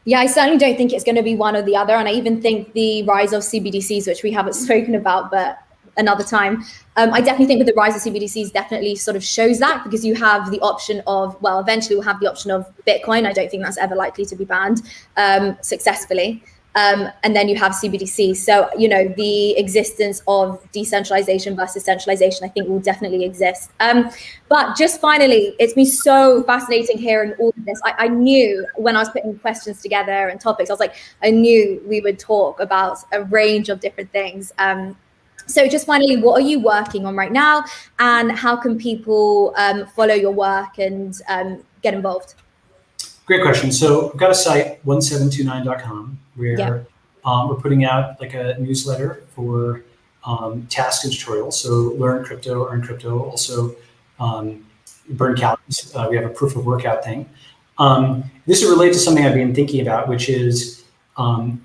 Yeah, I certainly don't think it's going to be one or the other. And I even think the rise of CBDCs, which we haven't spoken about, but another time, I definitely think with the rise of CBDCs definitely sort of shows that, because you have the option of, eventually we'll have the option of Bitcoin. I don't think that's ever likely to be banned successfully. And then you have CBDC. So, the existence of decentralization versus centralization, I think will definitely exist. But just finally, it's been so fascinating hearing all of this. I knew when I was putting questions together and topics, I knew we would talk about a range of different things. So just finally, what are you working on right now, and how can people follow your work and get involved? Great question. So I've got a site, 1729.com, where we're putting out like a newsletter for tasks and tutorials. So learn crypto, earn crypto, also burn calories. We have a proof of workout thing. This is related to something I've been thinking about, which is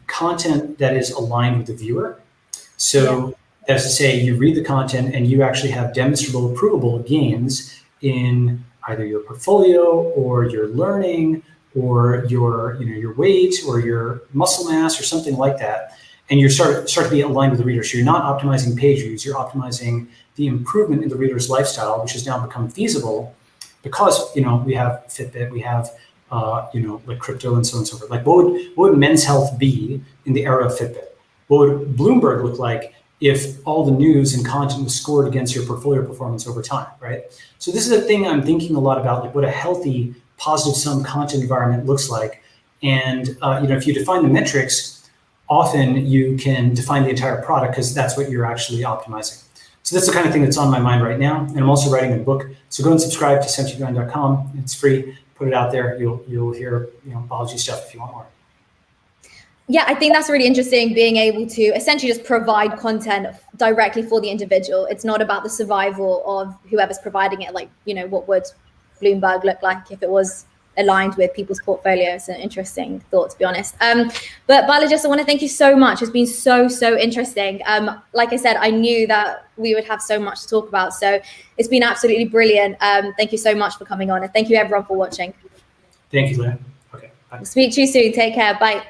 content that is aligned with the viewer. So that's to say, you read the content and you actually have demonstrable, provable gains in either your portfolio or your learning or your weight or your muscle mass or something like that. And you start to be aligned with the reader. So you're not optimizing page views, you're optimizing the improvement in the reader's lifestyle, which has now become feasible because, we have Fitbit, we have, like crypto and so on and so forth. Like what would men's health be in the era of Fitbit? What would Bloomberg look like if all the news and content was scored against your portfolio performance over time, right? So this is a thing I'm thinking a lot about, like what a healthy positive sum content environment looks like. And if you define the metrics, often you can define the entire product because that's what you're actually optimizing. So that's the kind of thing that's on my mind right now. And I'm also writing a book. So go and subscribe to 1729.com. It's free. Put it out there. You'll hear Balaji stuff if you want more. Yeah, I think that's really interesting, being able to essentially just provide content directly for the individual. It's not about the survival of whoever's providing it. Like, what would Bloomberg look like if it was aligned with people's portfolios? It's an interesting thought, to be honest. But Balaji, I want to thank you so much. It's been so interesting. Like I said, I knew that we would have so much to talk about. So it's been absolutely brilliant. Thank you so much for coming on. And thank you everyone for watching. Thank you, Layah. Okay. Bye. Speak to you soon. Take care. Bye.